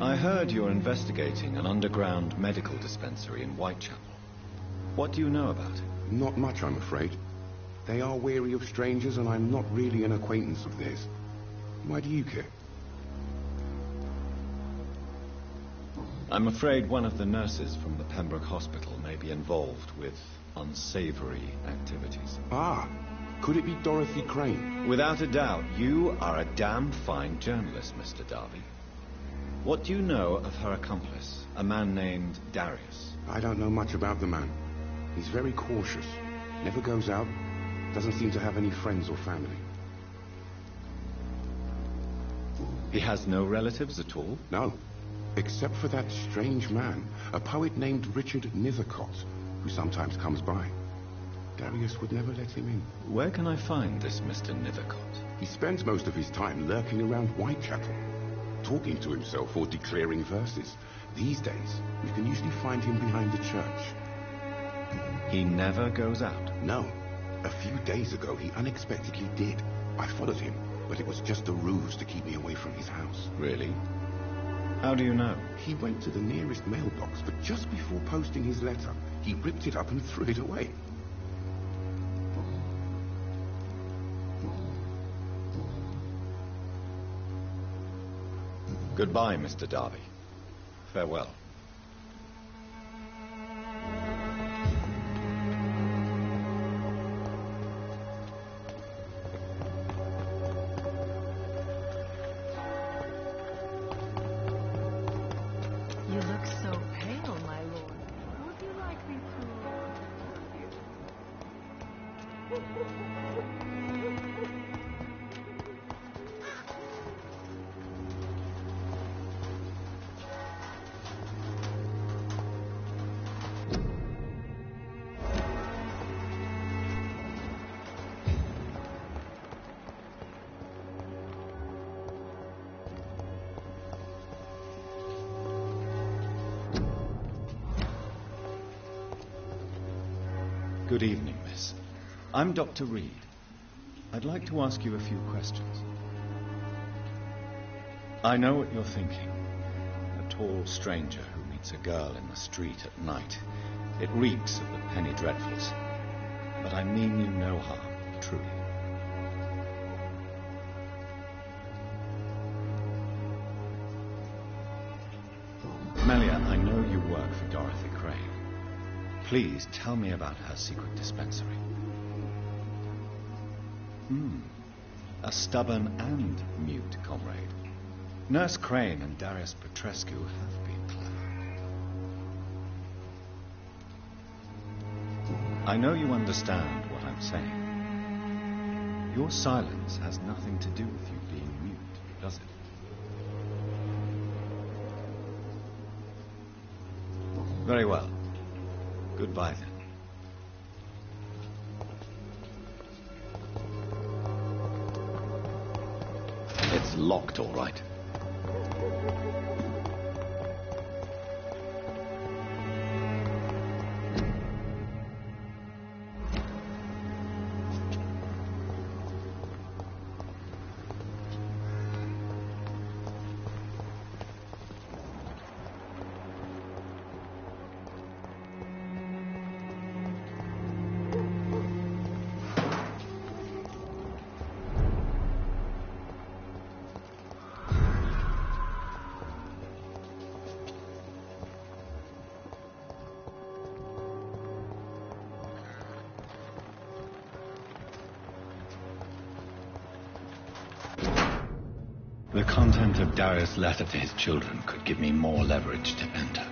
I heard you're investigating an underground medical dispensary in Whitechapel. What do you know about it? Not much, I'm afraid. They are wary of strangers, and I'm not really an acquaintance of theirs. Why do you care? I'm afraid one of the nurses from the Pembroke Hospital may be involved with unsavory activities. Ah, could it be Dorothy Crane? Without a doubt, you are a damn fine journalist, Mr. Darby. What do you know of her accomplice, a man named Darius? I don't know much about the man. He's very cautious, never goes out, doesn't seem to have any friends or family. He has no relatives at all? No. Except for that strange man, a poet named Richard Nithercott, who sometimes comes by. Darius would never let him in. Where can I find this Mr. Nithercott? He spends most of his time lurking around Whitechapel, talking to himself or declaring verses. These days, we can usually find him behind the church. He never goes out? No. A few days ago, he unexpectedly did. I followed him, but it was just a ruse to keep me away from his house. Really? How do you know? He went to the nearest mailbox, but just before posting his letter, he ripped it up and threw it away. Goodbye, Mr. Darby. Farewell. You look so pale, my lord. Would you like me Good evening, miss. I'm Dr. Reed. I'd like to ask you a few questions. I know what you're thinking. A tall stranger who meets a girl in the street at night. It reeks of the penny dreadfuls. But I mean you no harm, truly. Melia, I know you work for Dorothy Crane. Please tell me about her secret dispensary. A stubborn and mute comrade. Nurse Crane and Darius Petrescu have been clever. I know you understand what I'm saying. Your silence has nothing to do with you being mute, does it? Very well. Goodbye, then. It's locked, all right. The content of Darius' letter to his children could give me more leverage to enter.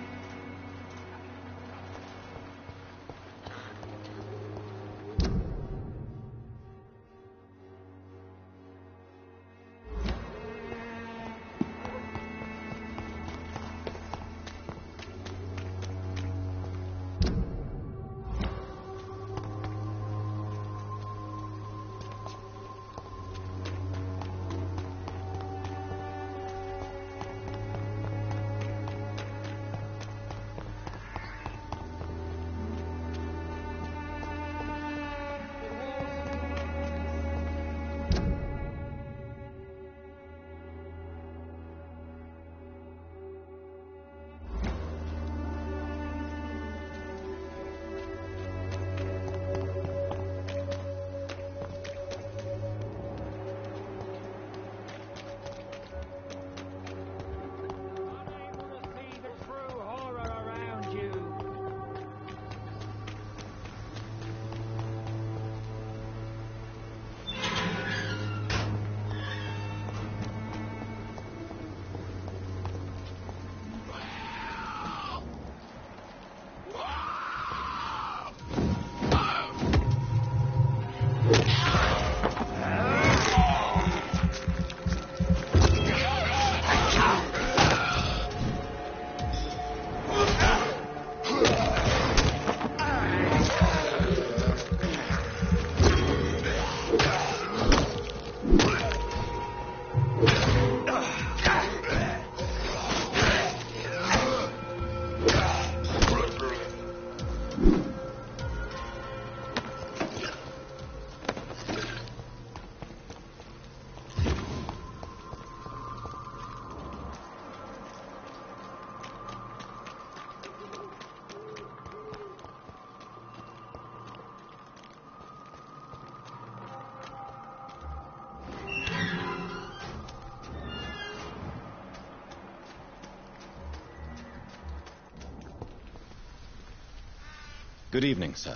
Good evening, sir.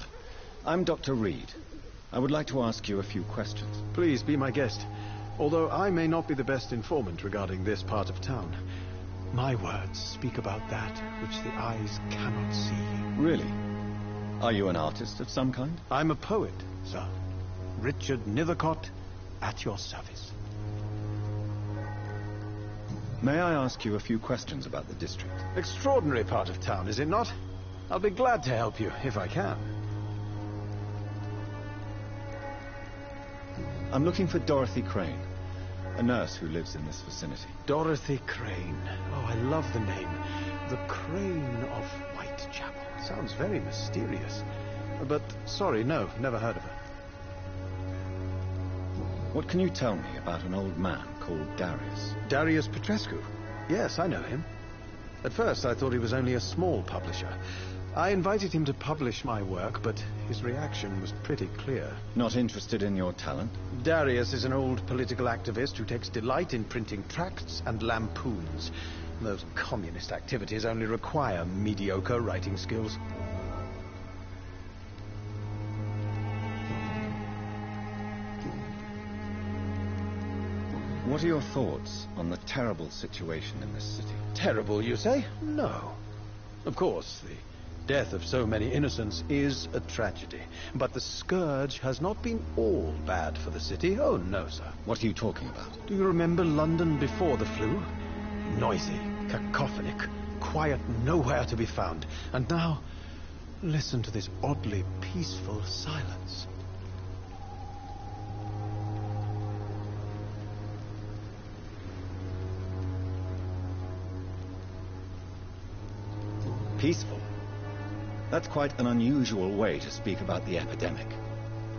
I'm Dr. Reed. I would like to ask you a few questions. Please be my guest. Although I may not be the best informant regarding this part of town, my words speak about that which the eyes cannot see. Really? Are you an artist of some kind? I'm a poet, sir. Richard Nethercott, at your service. May I ask you a few questions about the district? Extraordinary part of town, is it not? I'll be glad to help you, if I can. I'm looking for Dorothy Crane, a nurse who lives in this vicinity. Dorothy Crane. Oh, I love the name. The Crane of Whitechapel. Sounds very mysterious. But, sorry, no, never heard of her. What can you tell me about an old man called Darius? Darius Petrescu? Yes, I know him. At first, I thought he was only a small publisher. I invited him to publish my work, but his reaction was pretty clear. Not interested in your talent? Darius is an old political activist who takes delight in printing tracts and lampoons. Those communist activities only require mediocre writing skills. What are your thoughts on the terrible situation in this city? Terrible, you say? No. Of course, the death of so many innocents is a tragedy. But the scourge has not been all bad for the city. Oh, no, sir. What are you talking about? Do you remember London before the flu? Noisy, cacophonic, quiet nowhere to be found. And now, listen to this oddly peaceful silence. Peaceful? That's quite an unusual way to speak about the epidemic.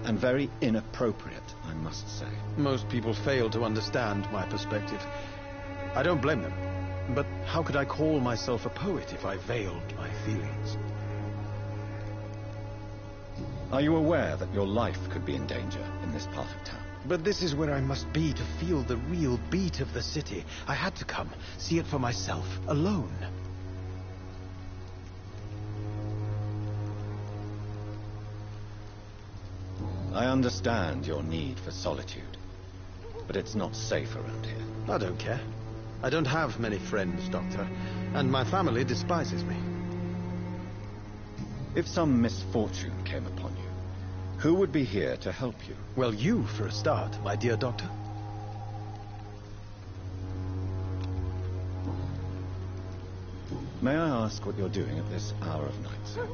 And very inappropriate, I must say. Most people fail to understand my perspective. I don't blame them. But how could I call myself a poet if I veiled my feelings? Are you aware that your life could be in danger in this part of town? But this is where I must be to feel the real beat of the city. I had to come, see it for myself, alone. I understand your need for solitude, but it's not safe around here. I don't care. I don't have many friends, Doctor, and my family despises me. If some misfortune came upon you, who would be here to help you? Well, you, for a start, my dear Doctor. May I ask what you're doing at this hour of night, sir?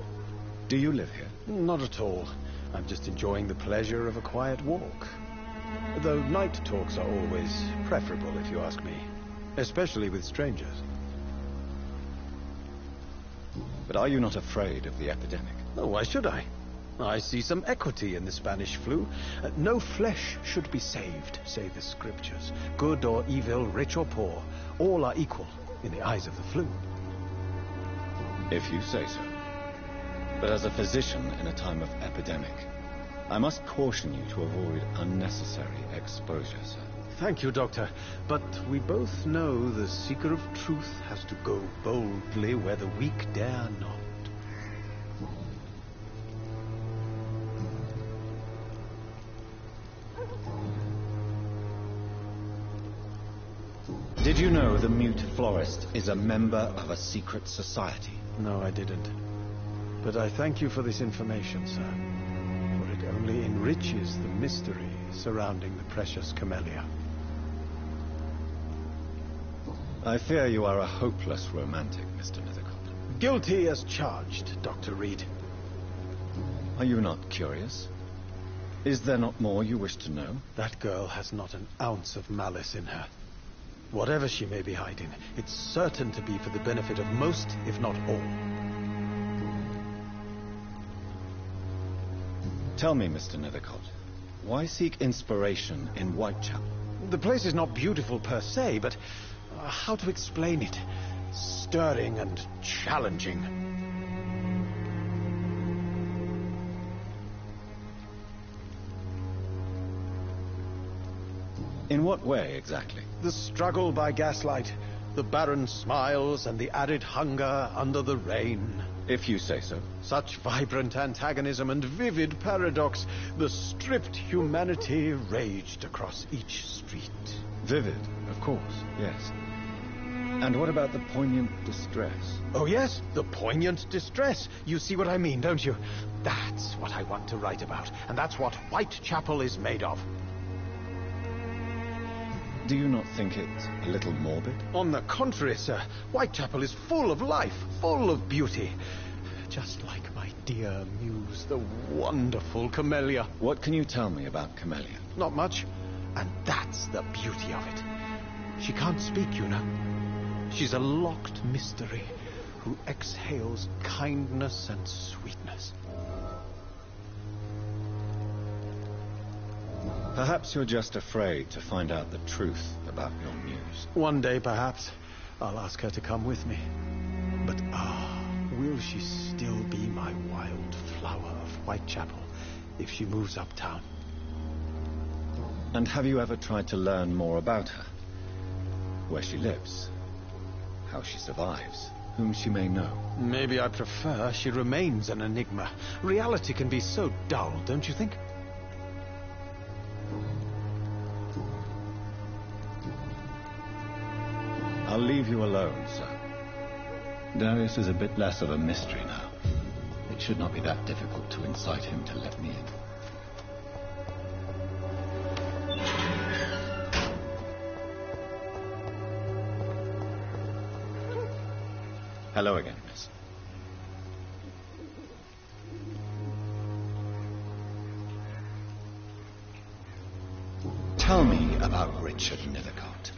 Do you live here? Not at all. I'm just enjoying the pleasure of a quiet walk. Though night talks are always preferable, if you ask me. Especially with strangers. But are you not afraid of the epidemic? Oh, why should I? I see some equity in the Spanish flu. No flesh should be saved, say the scriptures. Good or evil, rich or poor, all are equal in the eyes of the flu. If you say so. But as a physician in a time of epidemic, I must caution you to avoid unnecessary exposure, sir. Thank you, Doctor. But we both know the seeker of truth has to go boldly where the weak dare not. Did you know the mute florist is a member of a secret society? No, I didn't. But I thank you for this information, sir. For it only enriches the mystery surrounding the precious camellia. I fear you are a hopeless romantic, Mr. Nethercott. Guilty as charged, Dr. Reed. Are you not curious? Is there not more you wish to know? That girl has not an ounce of malice in her. Whatever she may be hiding, it's certain to be for the benefit of most, if not all. Tell me, Mr. Nethercott, why seek inspiration in Whitechapel? The place is not beautiful per se, but how to explain it? Stirring and challenging. In what way, exactly? The struggle by gaslight, the barren smiles and the arid hunger under the rain. If you say so. Such vibrant antagonism and vivid paradox. The stripped humanity raged across each street. Vivid, of course, yes. And what about the poignant distress? Oh, yes, the poignant distress. You see what I mean, don't you? That's what I want to write about, and that's what Whitechapel is made of. Do you not think it a little morbid? On the contrary, sir. Whitechapel is full of life, full of beauty. Just like my dear muse, the wonderful Camellia. What can you tell me about Camellia? Not much. And that's the beauty of it. She can't speak, you know. She's a locked mystery who exhales kindness and sweetness. Perhaps you're just afraid to find out the truth about your muse. One day, perhaps, I'll ask her to come with me. But, will she still be my wild flower of Whitechapel if she moves uptown? And have you ever tried to learn more about her? Where she lives? How she survives? Whom she may know? Maybe I prefer she remains an enigma. Reality can be so dull, don't you think? I'll leave you alone, sir. Darius is a bit less of a mystery now. It should not be that difficult to incite him to let me in. Hello again, miss. Tell me about Richard Nethercott.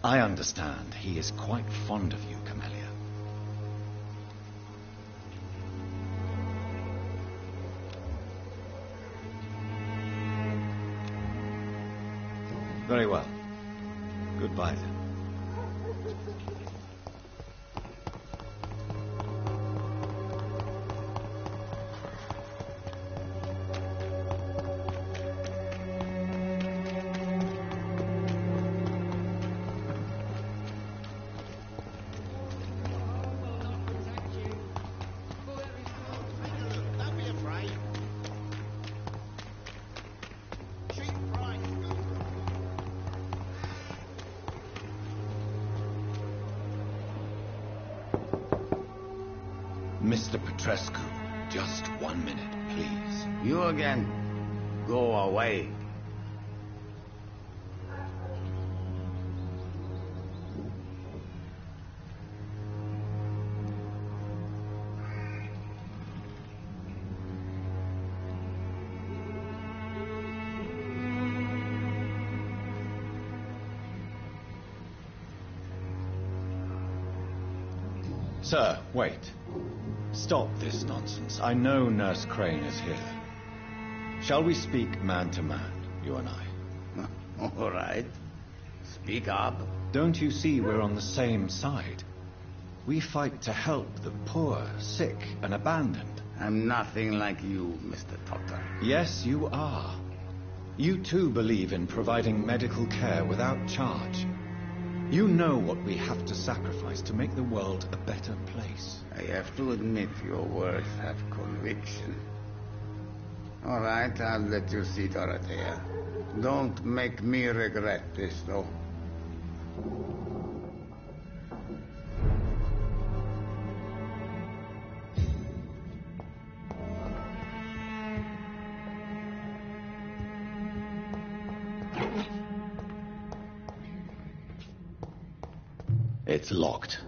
I understand he is quite fond of you, Camellia. Very well. Goodbye, then. Mr. Petrescu, just 1 minute, please. You again. Go away. Sir, wait. Stop this nonsense. I know Nurse Crane is here. Shall we speak man to man, you and I? All right. Speak up. Don't you see we're on the same side? We fight to help the poor, sick, and abandoned. I'm nothing like you, Mr. Potter. Yes, you are. You too believe in providing medical care without charge. You know what we have to sacrifice to make the world a better place. I have to admit your words have conviction. All right, I'll let you see Dorothea. Don't make me regret this, though. It's locked.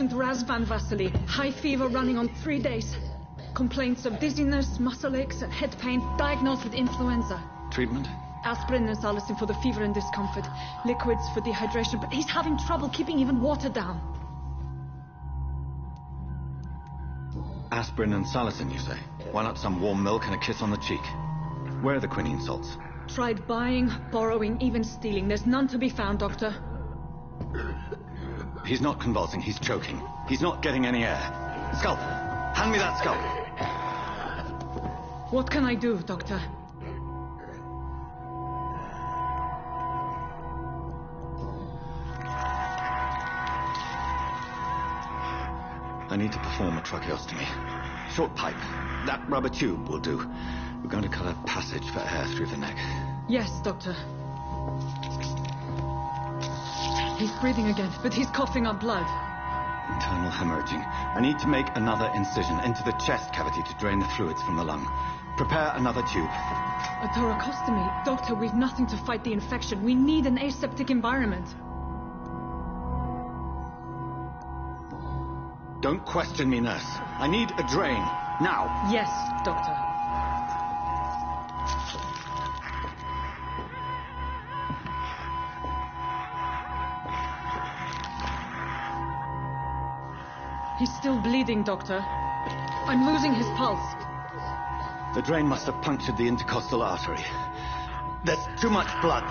Patient Raz Van Vasily. High fever running on 3 days. Complaints of dizziness, muscle aches, and head pain. Diagnosed with influenza. Treatment? Aspirin and salicin for the fever and discomfort. Liquids for dehydration, but he's having trouble keeping even water down. Aspirin and salicin, you say? Why not some warm milk and a kiss on the cheek? Where are the quinine salts? Tried buying, borrowing, even stealing. There's none to be found, Doctor. He's not convulsing, he's choking. He's not getting any air. Scalp! Hand me that scalp! What can I do, Doctor? I need to perform a tracheostomy. Short pipe. That rubber tube will do. We're going to cut a passage for air through the neck. Yes, Doctor. He's breathing again, but he's coughing up blood. Internal hemorrhaging. I need to make another incision into the chest cavity to drain the fluids from the lung. Prepare another tube. A thoracostomy? Doctor, we've nothing to fight the infection. We need an aseptic environment. Don't question me, nurse. I need a drain. Now. Yes, Doctor. He's still bleeding, Doctor. I'm losing his pulse. The drain must have punctured the intercostal artery. There's too much blood.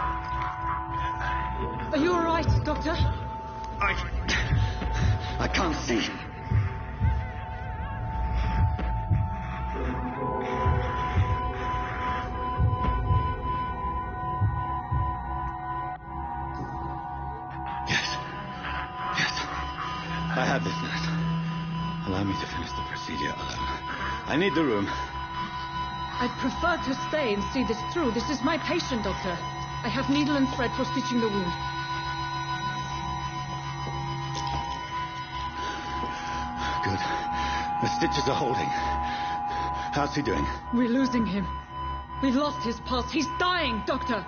Are you all right, Doctor? I can't see. I have this, nurse. Allow me to finish the procedure alone. I need the room. I'd prefer to stay and see this through. This is my patient, Doctor. I have needle and thread for stitching the wound. Good. The stitches are holding. How's he doing? We're losing him. We've lost his pulse. He's dying, Doctor.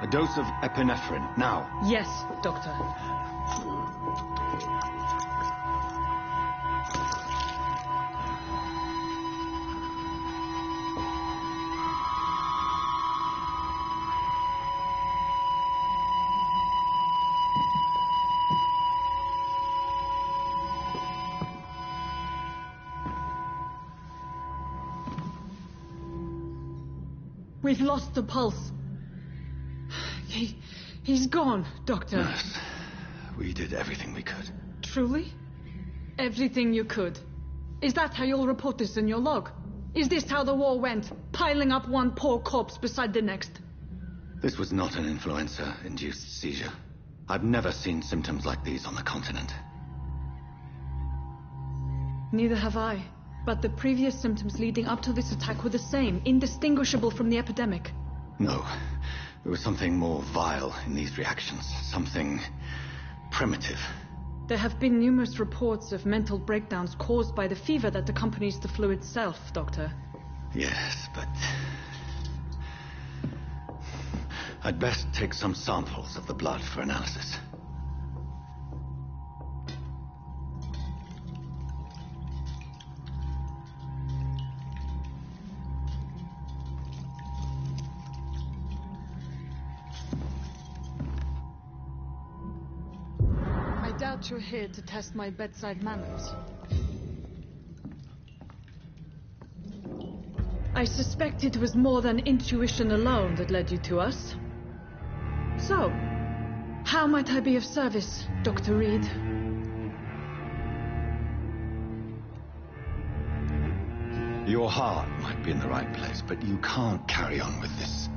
A dose of epinephrine, now. Yes, Doctor. We've lost the pulse. He's gone, Doctor. Nurse, we did everything we could. Truly? Everything you could? Is that how you'll report this in your log? Is this how the war went? Piling up one poor corpse beside the next? This was not an influenza-induced seizure. I've never seen symptoms like these on the continent. Neither have I. But the previous symptoms leading up to this attack were the same, indistinguishable from the epidemic. No. There was something more vile in these reactions. Something primitive. There have been numerous reports of mental breakdowns caused by the fever that accompanies the flu itself, Doctor. Yes, but I'd best take some samples of the blood for analysis. You're here to test my bedside manners. I suspect it was more than intuition alone that led you to us. So, how might I be of service, Dr. Reed? Your heart might be in the right place, but you can't carry on with this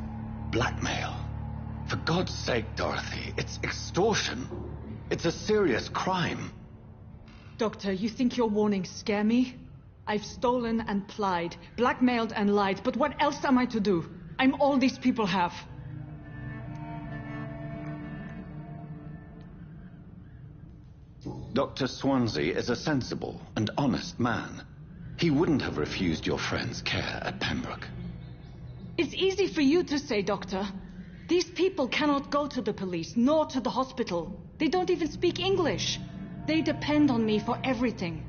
blackmail. For God's sake, Dorothy, it's extortion. It's a serious crime. Doctor, you think your warnings scare me? I've stolen and plied, blackmailed and lied, but what else am I to do? I'm all these people have. Dr. Swansea is a sensible and honest man. He wouldn't have refused your friend's care at Pembroke. It's easy for you to say, Doctor. These people cannot go to the police, nor to the hospital. They don't even speak English. They depend on me for everything.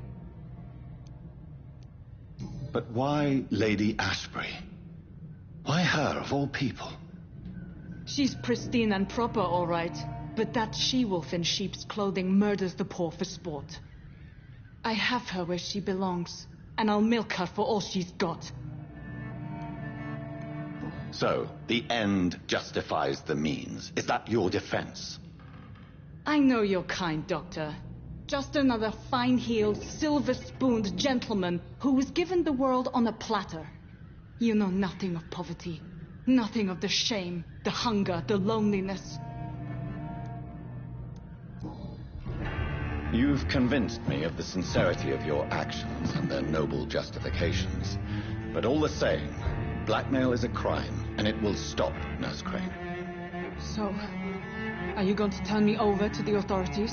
But why Lady Ashbury? Why her, of all people? She's pristine and proper, all right. But that she-wolf in sheep's clothing murders the poor for sport. I have her where she belongs, and I'll milk her for all she's got. So, the end justifies the means. Is that your defense? I know you're kind, Doctor. Just another fine-heeled, silver-spooned gentleman who was given the world on a platter. You know nothing of poverty. Nothing of the shame, the hunger, the loneliness. You've convinced me of the sincerity of your actions and their noble justifications. But all the same, blackmail is a crime, and it will stop, Nurse Crane. So, are you going to turn me over to the authorities?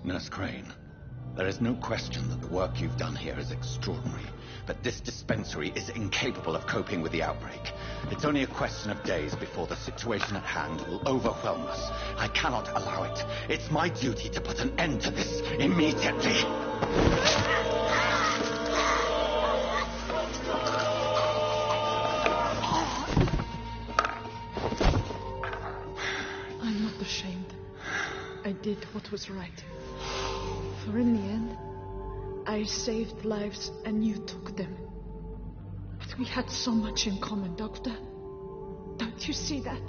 Nurse Crane, there is no question that the work you've done here is extraordinary, but this dispensary is incapable of coping with the outbreak. It's only a question of days before the situation at hand will overwhelm us. I cannot allow it. It's my duty to put an end to this immediately. I'm not ashamed. I did what was right. For in the end, I saved lives and you took them. But we had so much in common, Doctor. Don't you see that?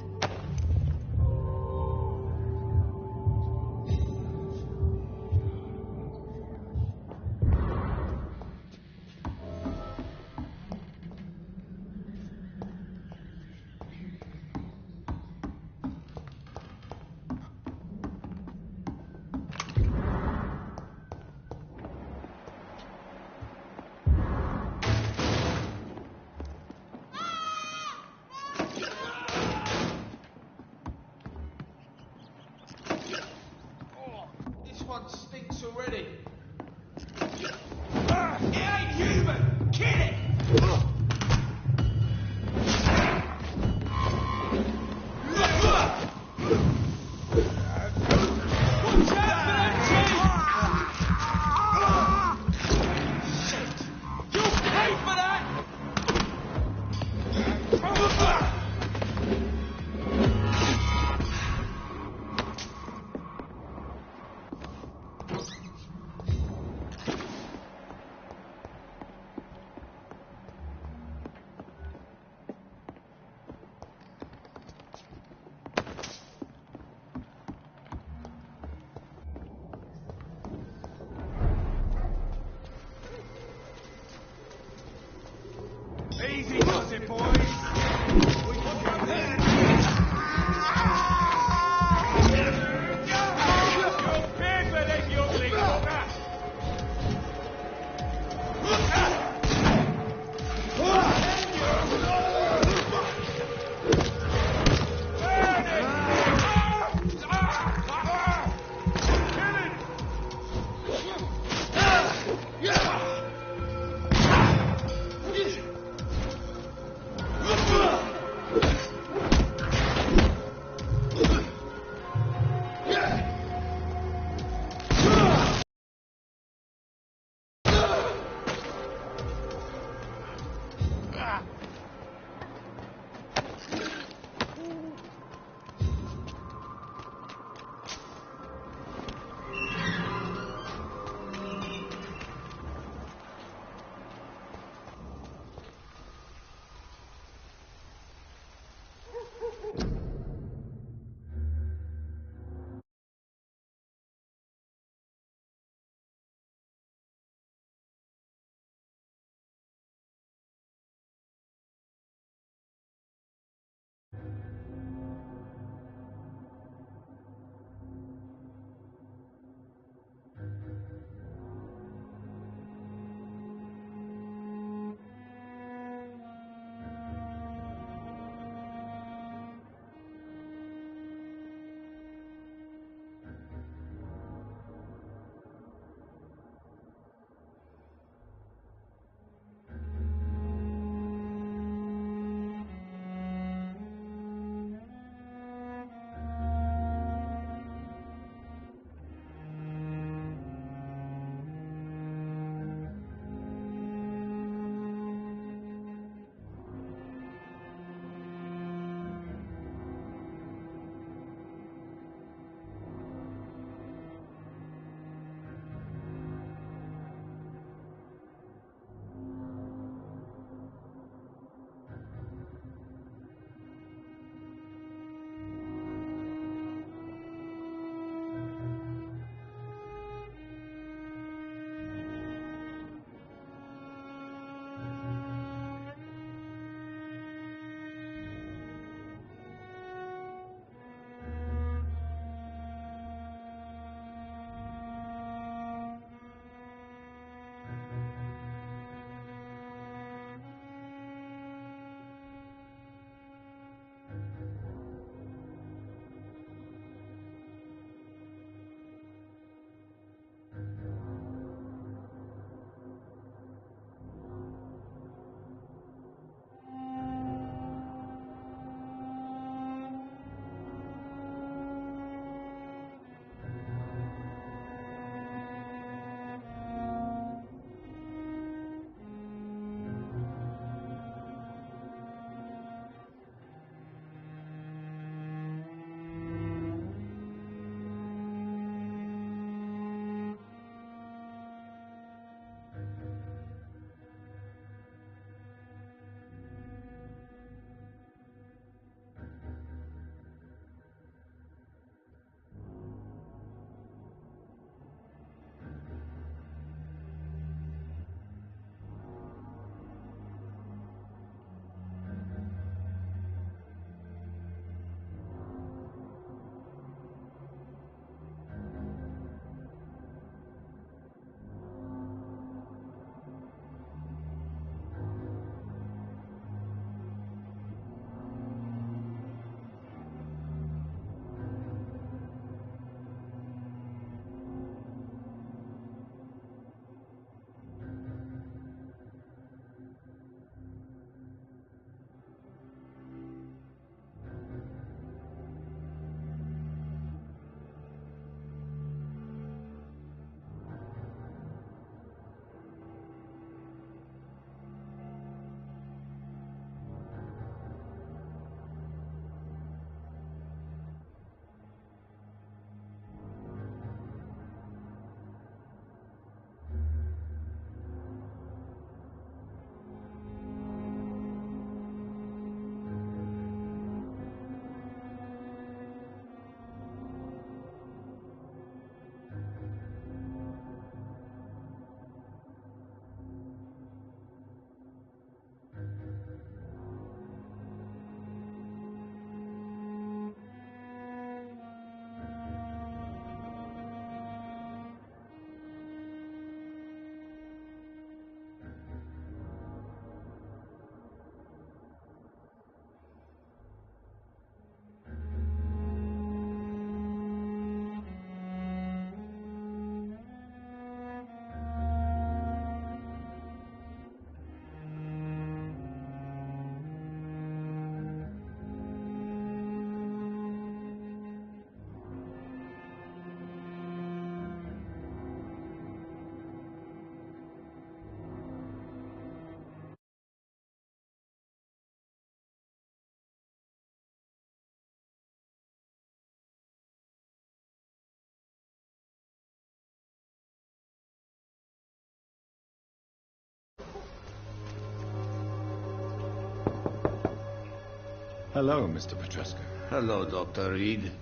Hello, Mr. Petrescu. Hello, Dr. Reed.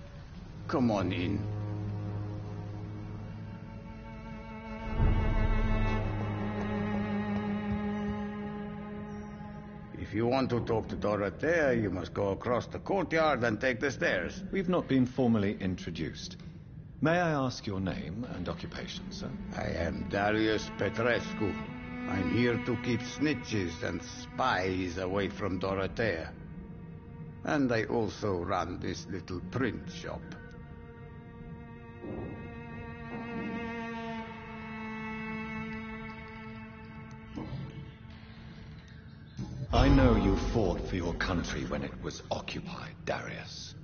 Come on in. If you want to talk to Dorothea, you must go across the courtyard and take the stairs. We've not been formally introduced. May I ask your name and occupation, sir? I am Darius Petrescu. I'm here to keep snitches and spies away from Dorothea. And I also run this little print shop. I know you fought for your country when it was occupied, Darius.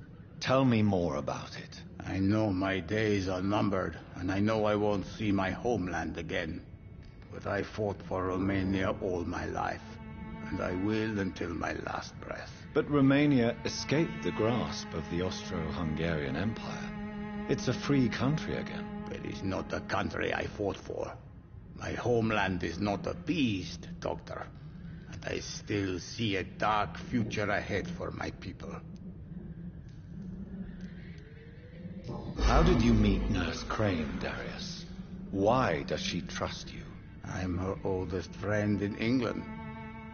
Tell me more about it. I know my days are numbered, and I know I won't see my homeland again. But I fought for Romania all my life, and I will until my last breath. But Romania escaped the grasp of the Austro-Hungarian Empire. It's a free country again. But it's not the country I fought for. My homeland is not appeased, Doctor. And I still see a dark future ahead for my people. How did you meet Nurse Crane, Darius? Why does she trust you? I'm her oldest friend in England.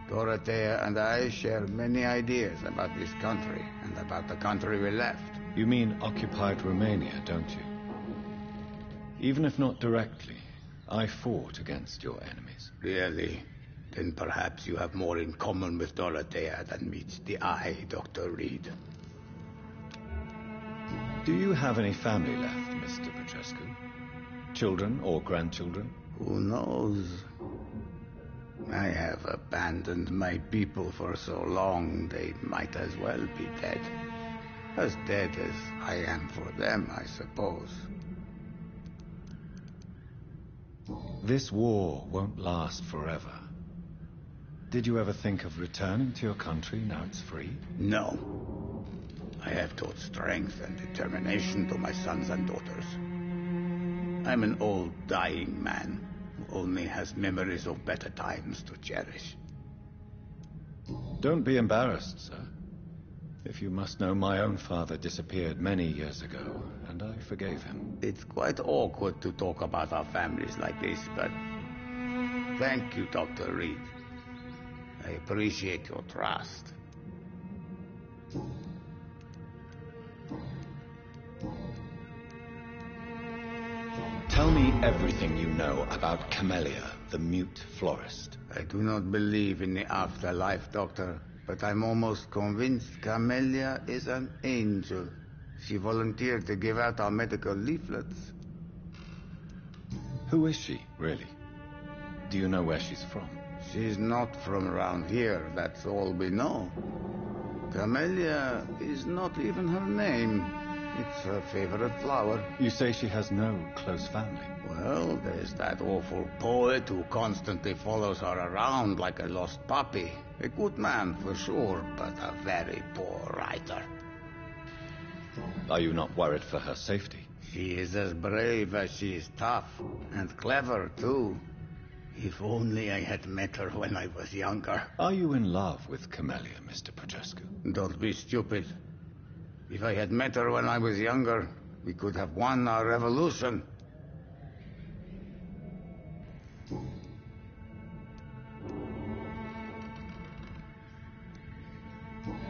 Dorothea and I share many ideas about this country and about the country we left. You mean occupied Romania, don't you? Even if not directly, I fought against your enemies. Really? Then perhaps you have more in common with Dorothea than meets the eye, Dr. Reed. Do you have any family left, Mr. Petrescu? Children or grandchildren? Who knows? I have abandoned my people for so long, they might as well be dead. As dead as I am for them, I suppose. This war won't last forever. Did you ever think of returning to your country now it's free? No. I have taught strength and determination to my sons and daughters. I'm an old, dying man who only has memories of better times to cherish. Don't be embarrassed, sir. If you must know, my own father disappeared many years ago, and I forgave him. It's quite awkward to talk about our families like this, but thank you, Dr. Reed. I appreciate your trust. Tell me everything you know about Camellia, the mute florist. I do not believe in the afterlife, Doctor, but I'm almost convinced Camellia is an angel. She volunteered to give out our medical leaflets. Who is she, really? Do you know where she's from? She's not from around here, that's all we know. Camellia is not even her name. It's her favorite flower. You say she has no close family? Well, there's that awful poet who constantly follows her around like a lost puppy. A good man, for sure, but a very poor writer. Are you not worried for her safety? She is as brave as she is tough, and clever, too. If only I had met her when I was younger. Are you in love with Camellia, Mr. Petrescu? Don't be stupid. If I had met her when I was younger, we could have won our revolution.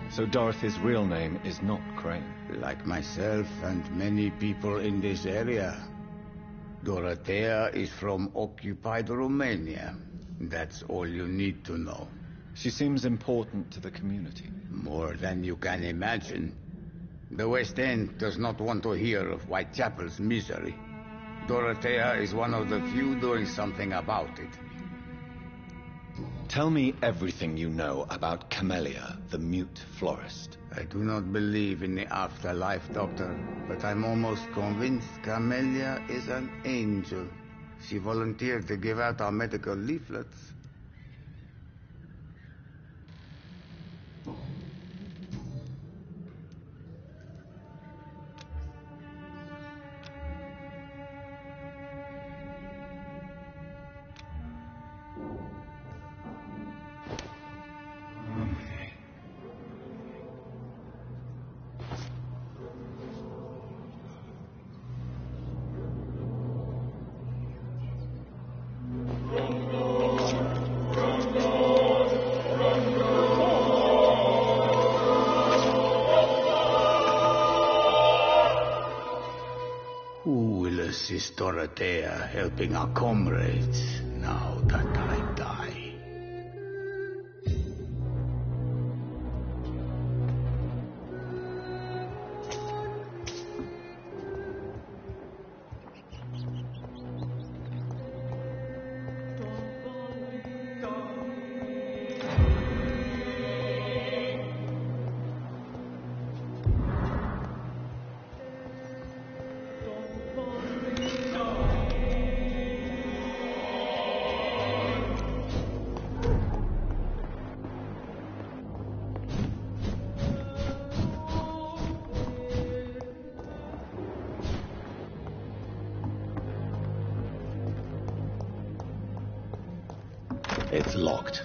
So Dorothy's real name is not Crane? Like myself and many people in this area. Dorothea is from occupied Romania. That's all you need to know. She seems important to the community. More than you can imagine. The West End does not want to hear of Whitechapel's misery. Dorothea is one of the few doing something about it. Tell me everything you know about Camellia, the mute florist. I do not believe in the afterlife, Doctor, but I'm almost convinced Camellia is an angel. She volunteered to give out our medical leaflets. Miss Dorothea helping our comrades now that I die. It's locked.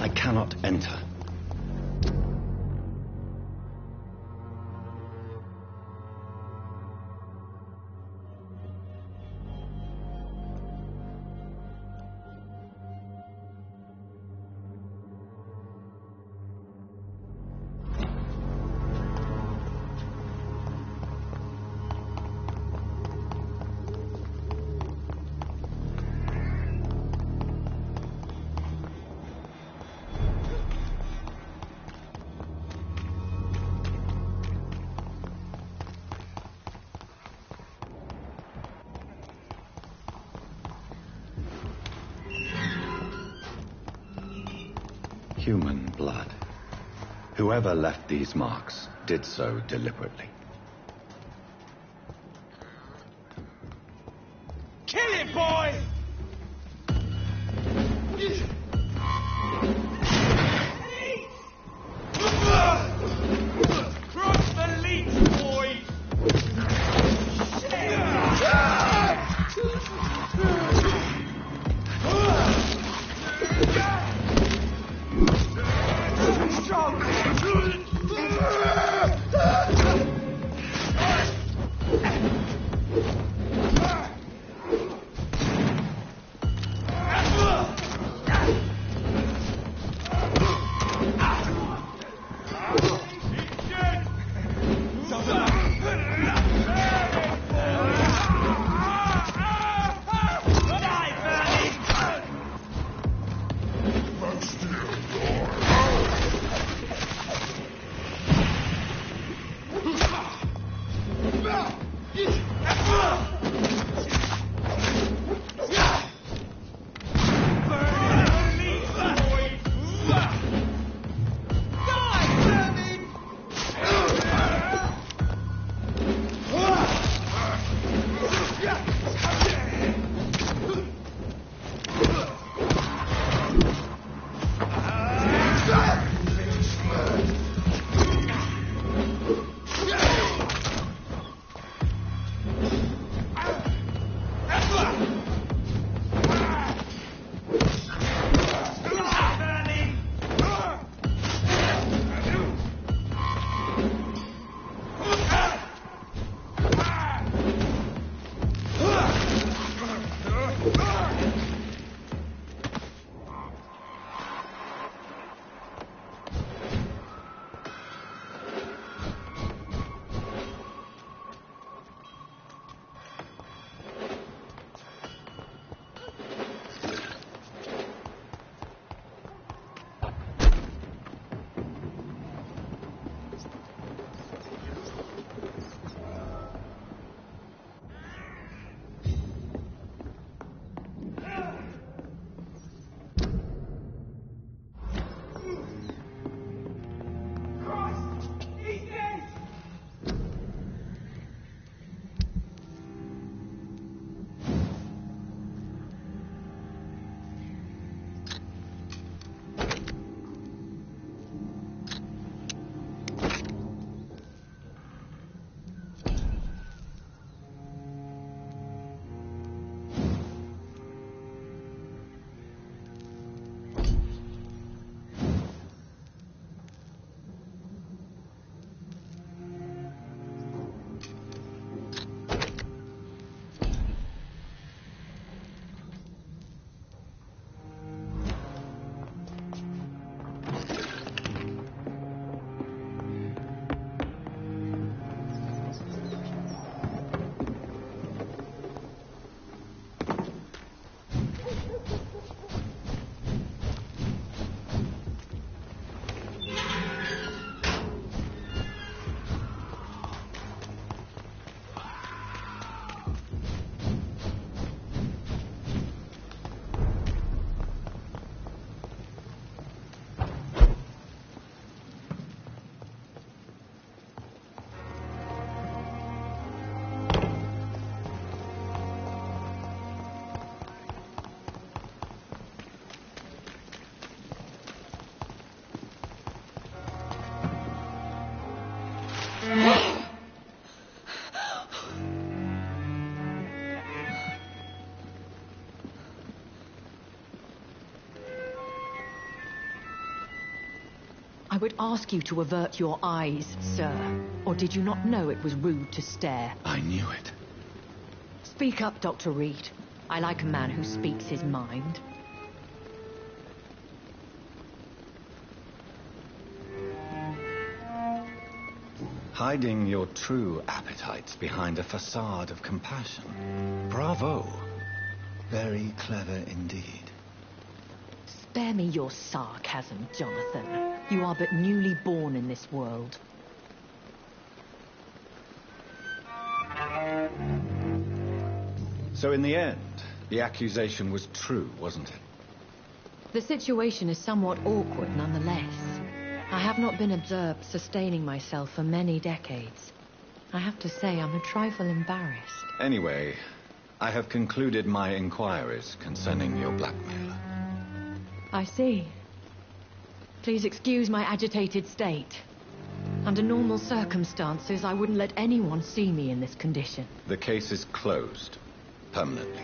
I cannot enter. Human blood. Whoever left these marks did so deliberately. Kill it, boy! Cross the leech, boy! Strong! I would ask you to avert your eyes, sir. Or did you not know it was rude to stare? I knew it. Speak up, Dr. Reed. I like a man who speaks his mind. Hiding your true appetites behind a facade of compassion. Bravo. Very clever indeed. Spare me your sarcasm, Jonathan. You are but newly born in this world. So in the end, the accusation was true, wasn't it? The situation is somewhat awkward nonetheless. I have not been observed sustaining myself for many decades. I have to say I'm a trifle embarrassed. Anyway, I have concluded my inquiries concerning your blackmailer. I see. Please excuse my agitated state. Under normal circumstances, I wouldn't let anyone see me in this condition. The case is closed. Permanently.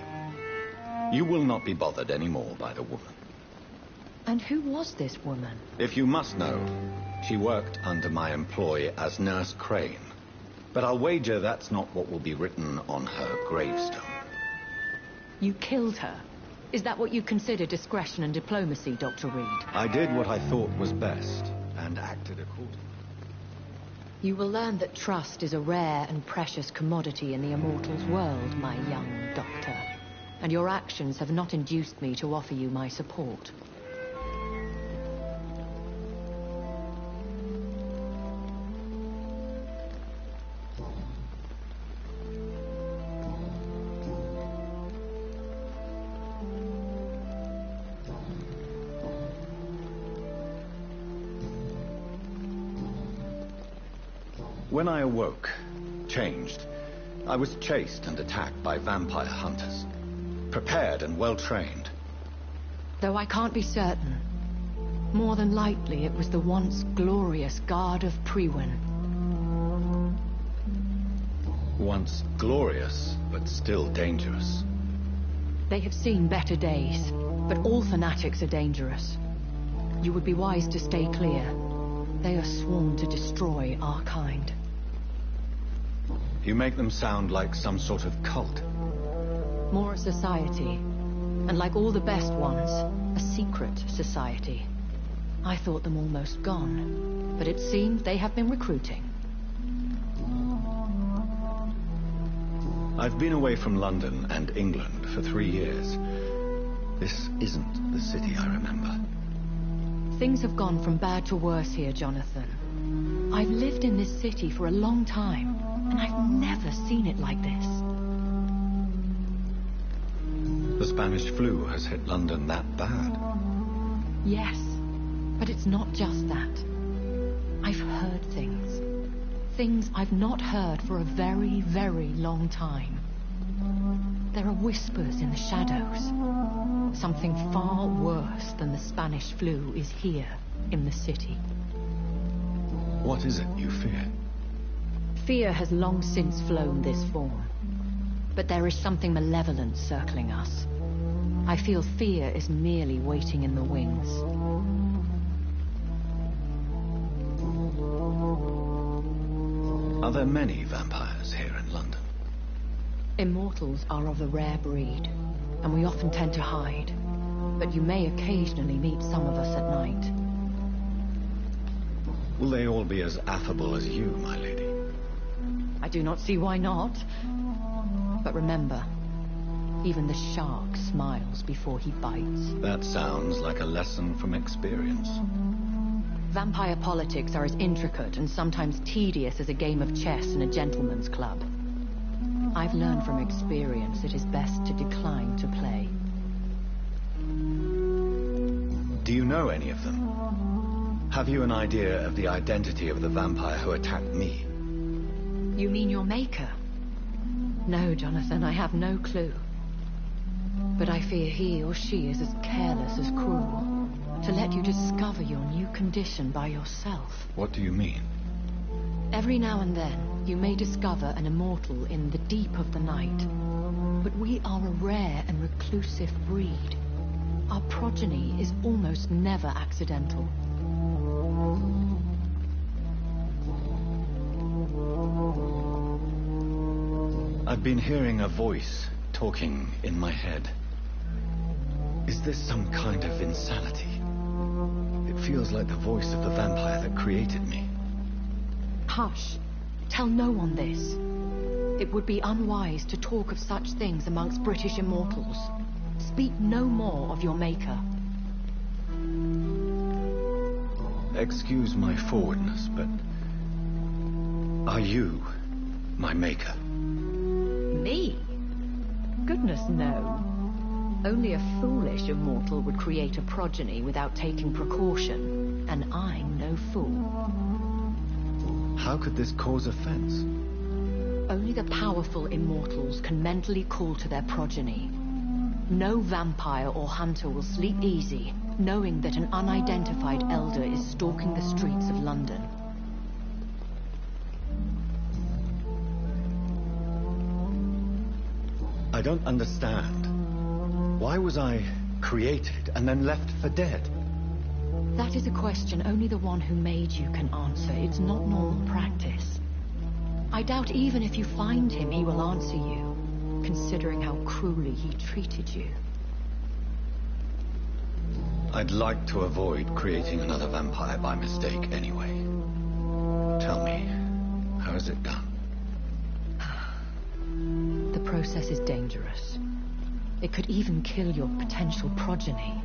You will not be bothered anymore by the woman. And who was this woman? If you must know, she worked under my employ as Nurse Crane. But I'll wager that's not what will be written on her gravestone. You killed her? Is that what you consider discretion and diplomacy, Dr. Reed? I did what I thought was best, and acted accordingly. You will learn that trust is a rare and precious commodity in the immortal's world, my young doctor. And your actions have not induced me to offer you my support. When I awoke, changed, I was chased and attacked by vampire hunters. Prepared and well-trained. Though I can't be certain, more than likely it was the once glorious Guard of Priwen. Once glorious, but still dangerous. They have seen better days, but all fanatics are dangerous. You would be wise to stay clear. They are sworn to destroy our kind. You make them sound like some sort of cult. More a society, and like all the best ones, a secret society. I thought them almost gone, but it seems they have been recruiting. I've been away from London and England for 3 years. This isn't the city I remember. Things have gone from bad to worse here, Jonathan. I've lived in this city for a long time, and I've never seen it like this. The Spanish flu has hit London that bad. Yes, but it's not just that. I've heard things. Things I've not heard for a very, very long time. There are whispers in the shadows. Something far worse than the Spanish flu is here in the city. What is it you fear? Fear has long since flown this form. But there is something malevolent circling us. I feel fear is merely waiting in the wings. Are there many vampires here in London? Immortals are of a rare breed, and we often tend to hide. But you may occasionally meet some of us at night. Will they all be as affable as you, my lady? I do not see why not. But remember, even the shark smiles before he bites. That sounds like a lesson from experience. Vampire politics are as intricate and sometimes tedious as a game of chess in a gentleman's club. I've learned from experience it is best to decline to play. Do you know any of them? Have you an idea of the identity of the vampire who attacked me? You mean your maker? No, Jonathan, I have no clue. But I fear he or she is as careless as cruel to let you discover your new condition by yourself. What do you mean? Every now and then, you may discover an immortal in the deep of the night. But we are a rare and reclusive breed. Our progeny is almost never accidental. I've been hearing a voice talking in my head. Is this some kind of insanity? It feels like the voice of the vampire that created me. Hush. Tell no one this. It would be unwise to talk of such things amongst British immortals. Speak no more of your maker. Excuse my forwardness, but are you my maker? Me? Goodness, no. Only a foolish immortal would create a progeny without taking precaution, and I'm no fool. How could this cause offense? Only the powerful immortals can mentally call to their progeny. No vampire or hunter will sleep easy, knowing that an unidentified elder is stalking the streets of London. I don't understand. Why was I created and then left for dead? That is a question only the one who made you can answer. It's not normal practice. I doubt even if you find him, he will answer you, considering how cruelly he treated you. I'd like to avoid creating another vampire by mistake anyway. Tell me, how is it done? The process is dangerous. It could even kill your potential progeny.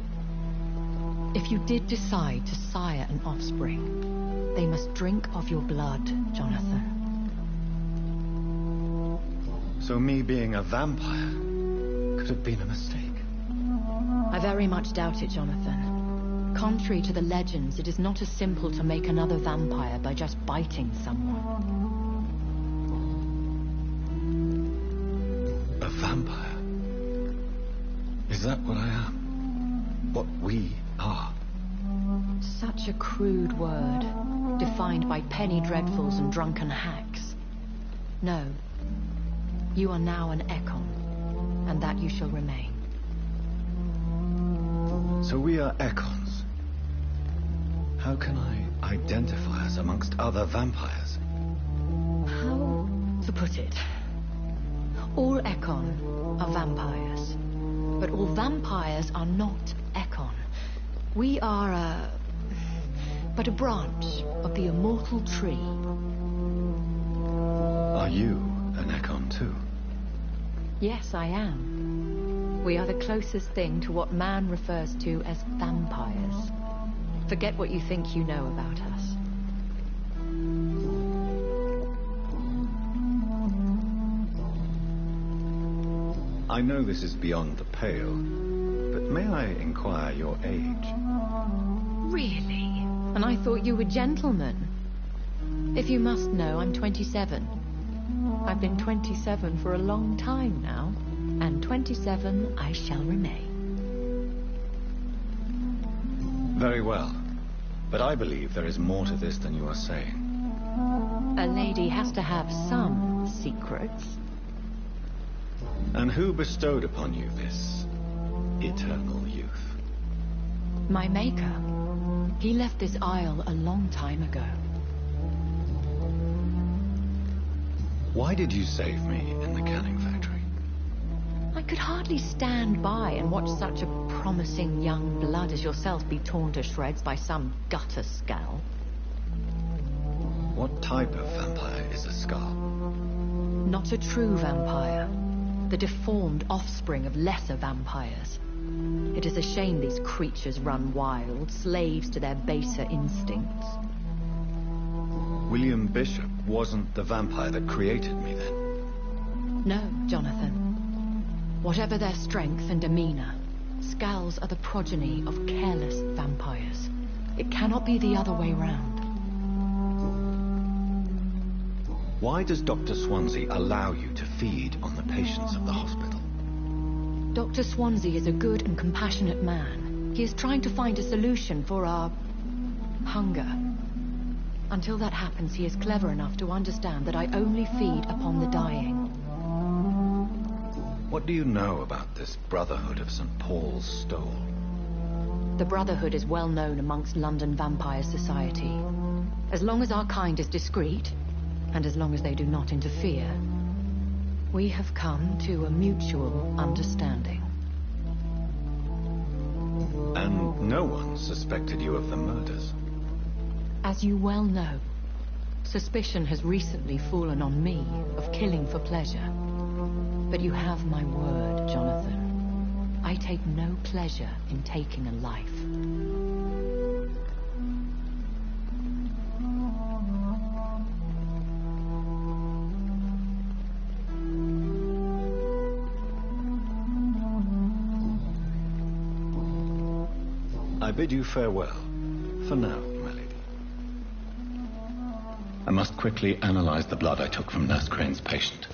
If you did decide to sire an offspring, they must drink of your blood, Jonathan. So me being a vampire could have been a mistake? I very much doubt it, Jonathan. Contrary to the legends, it is not as simple to make another vampire by just biting someone. A vampire? Is that what I am? What we are? Such a crude word, defined by penny dreadfuls and drunken hacks. No. You are now an Ekon, and that you shall remain. So we are Ekons. How can I identify us amongst other vampires? How to put it? All Ekon are vampires, but all vampires are not Ekon. We are but a branch of the immortal tree. Are you an Ekon too? Yes, I am. We are the closest thing to what man refers to as vampires. Forget what you think you know about us. I know this is beyond the pale, but may I inquire your age? Really? And I thought you were gentlemen. If you must know, I'm 27. I've been 27 for a long time now, and 27 I shall remain. Very well, but I believe there is more to this than you are saying. A lady has to have some secrets. And who bestowed upon you this eternal youth? My maker. He left this isle a long time ago. Why did you save me in the canning factory? I could hardly stand by and watch such a promising young blood as yourself be torn to shreds by some gutter skull. What type of vampire is a skull? Not a true vampire. The deformed offspring of lesser vampires. It is a shame these creatures run wild, slaves to their baser instincts. William Bishop wasn't the vampire that created me, then? No, Jonathan. Whatever their strength and demeanor, skulls are the progeny of careless vampires. It cannot be the other way round. Why does Dr. Swansea allow you to feed on the patients of the hospital? Dr. Swansea is a good and compassionate man. He is trying to find a solution for our hunger. Until that happens, he is clever enough to understand that I only feed upon the dying. What do you know about this Brotherhood of St. Paul's Stole? The Brotherhood is well known amongst London Vampire Society. As long as our kind is discreet, and as long as they do not interfere, We have come to a mutual understanding. And no one suspected you of the murders. As you well know, suspicion has recently fallen on me of killing for pleasure. But you have my word, Jonathan. I take no pleasure in taking a life. I bid you farewell, for now, my lady. I must quickly analyze the blood I took from Nurse Crane's patient.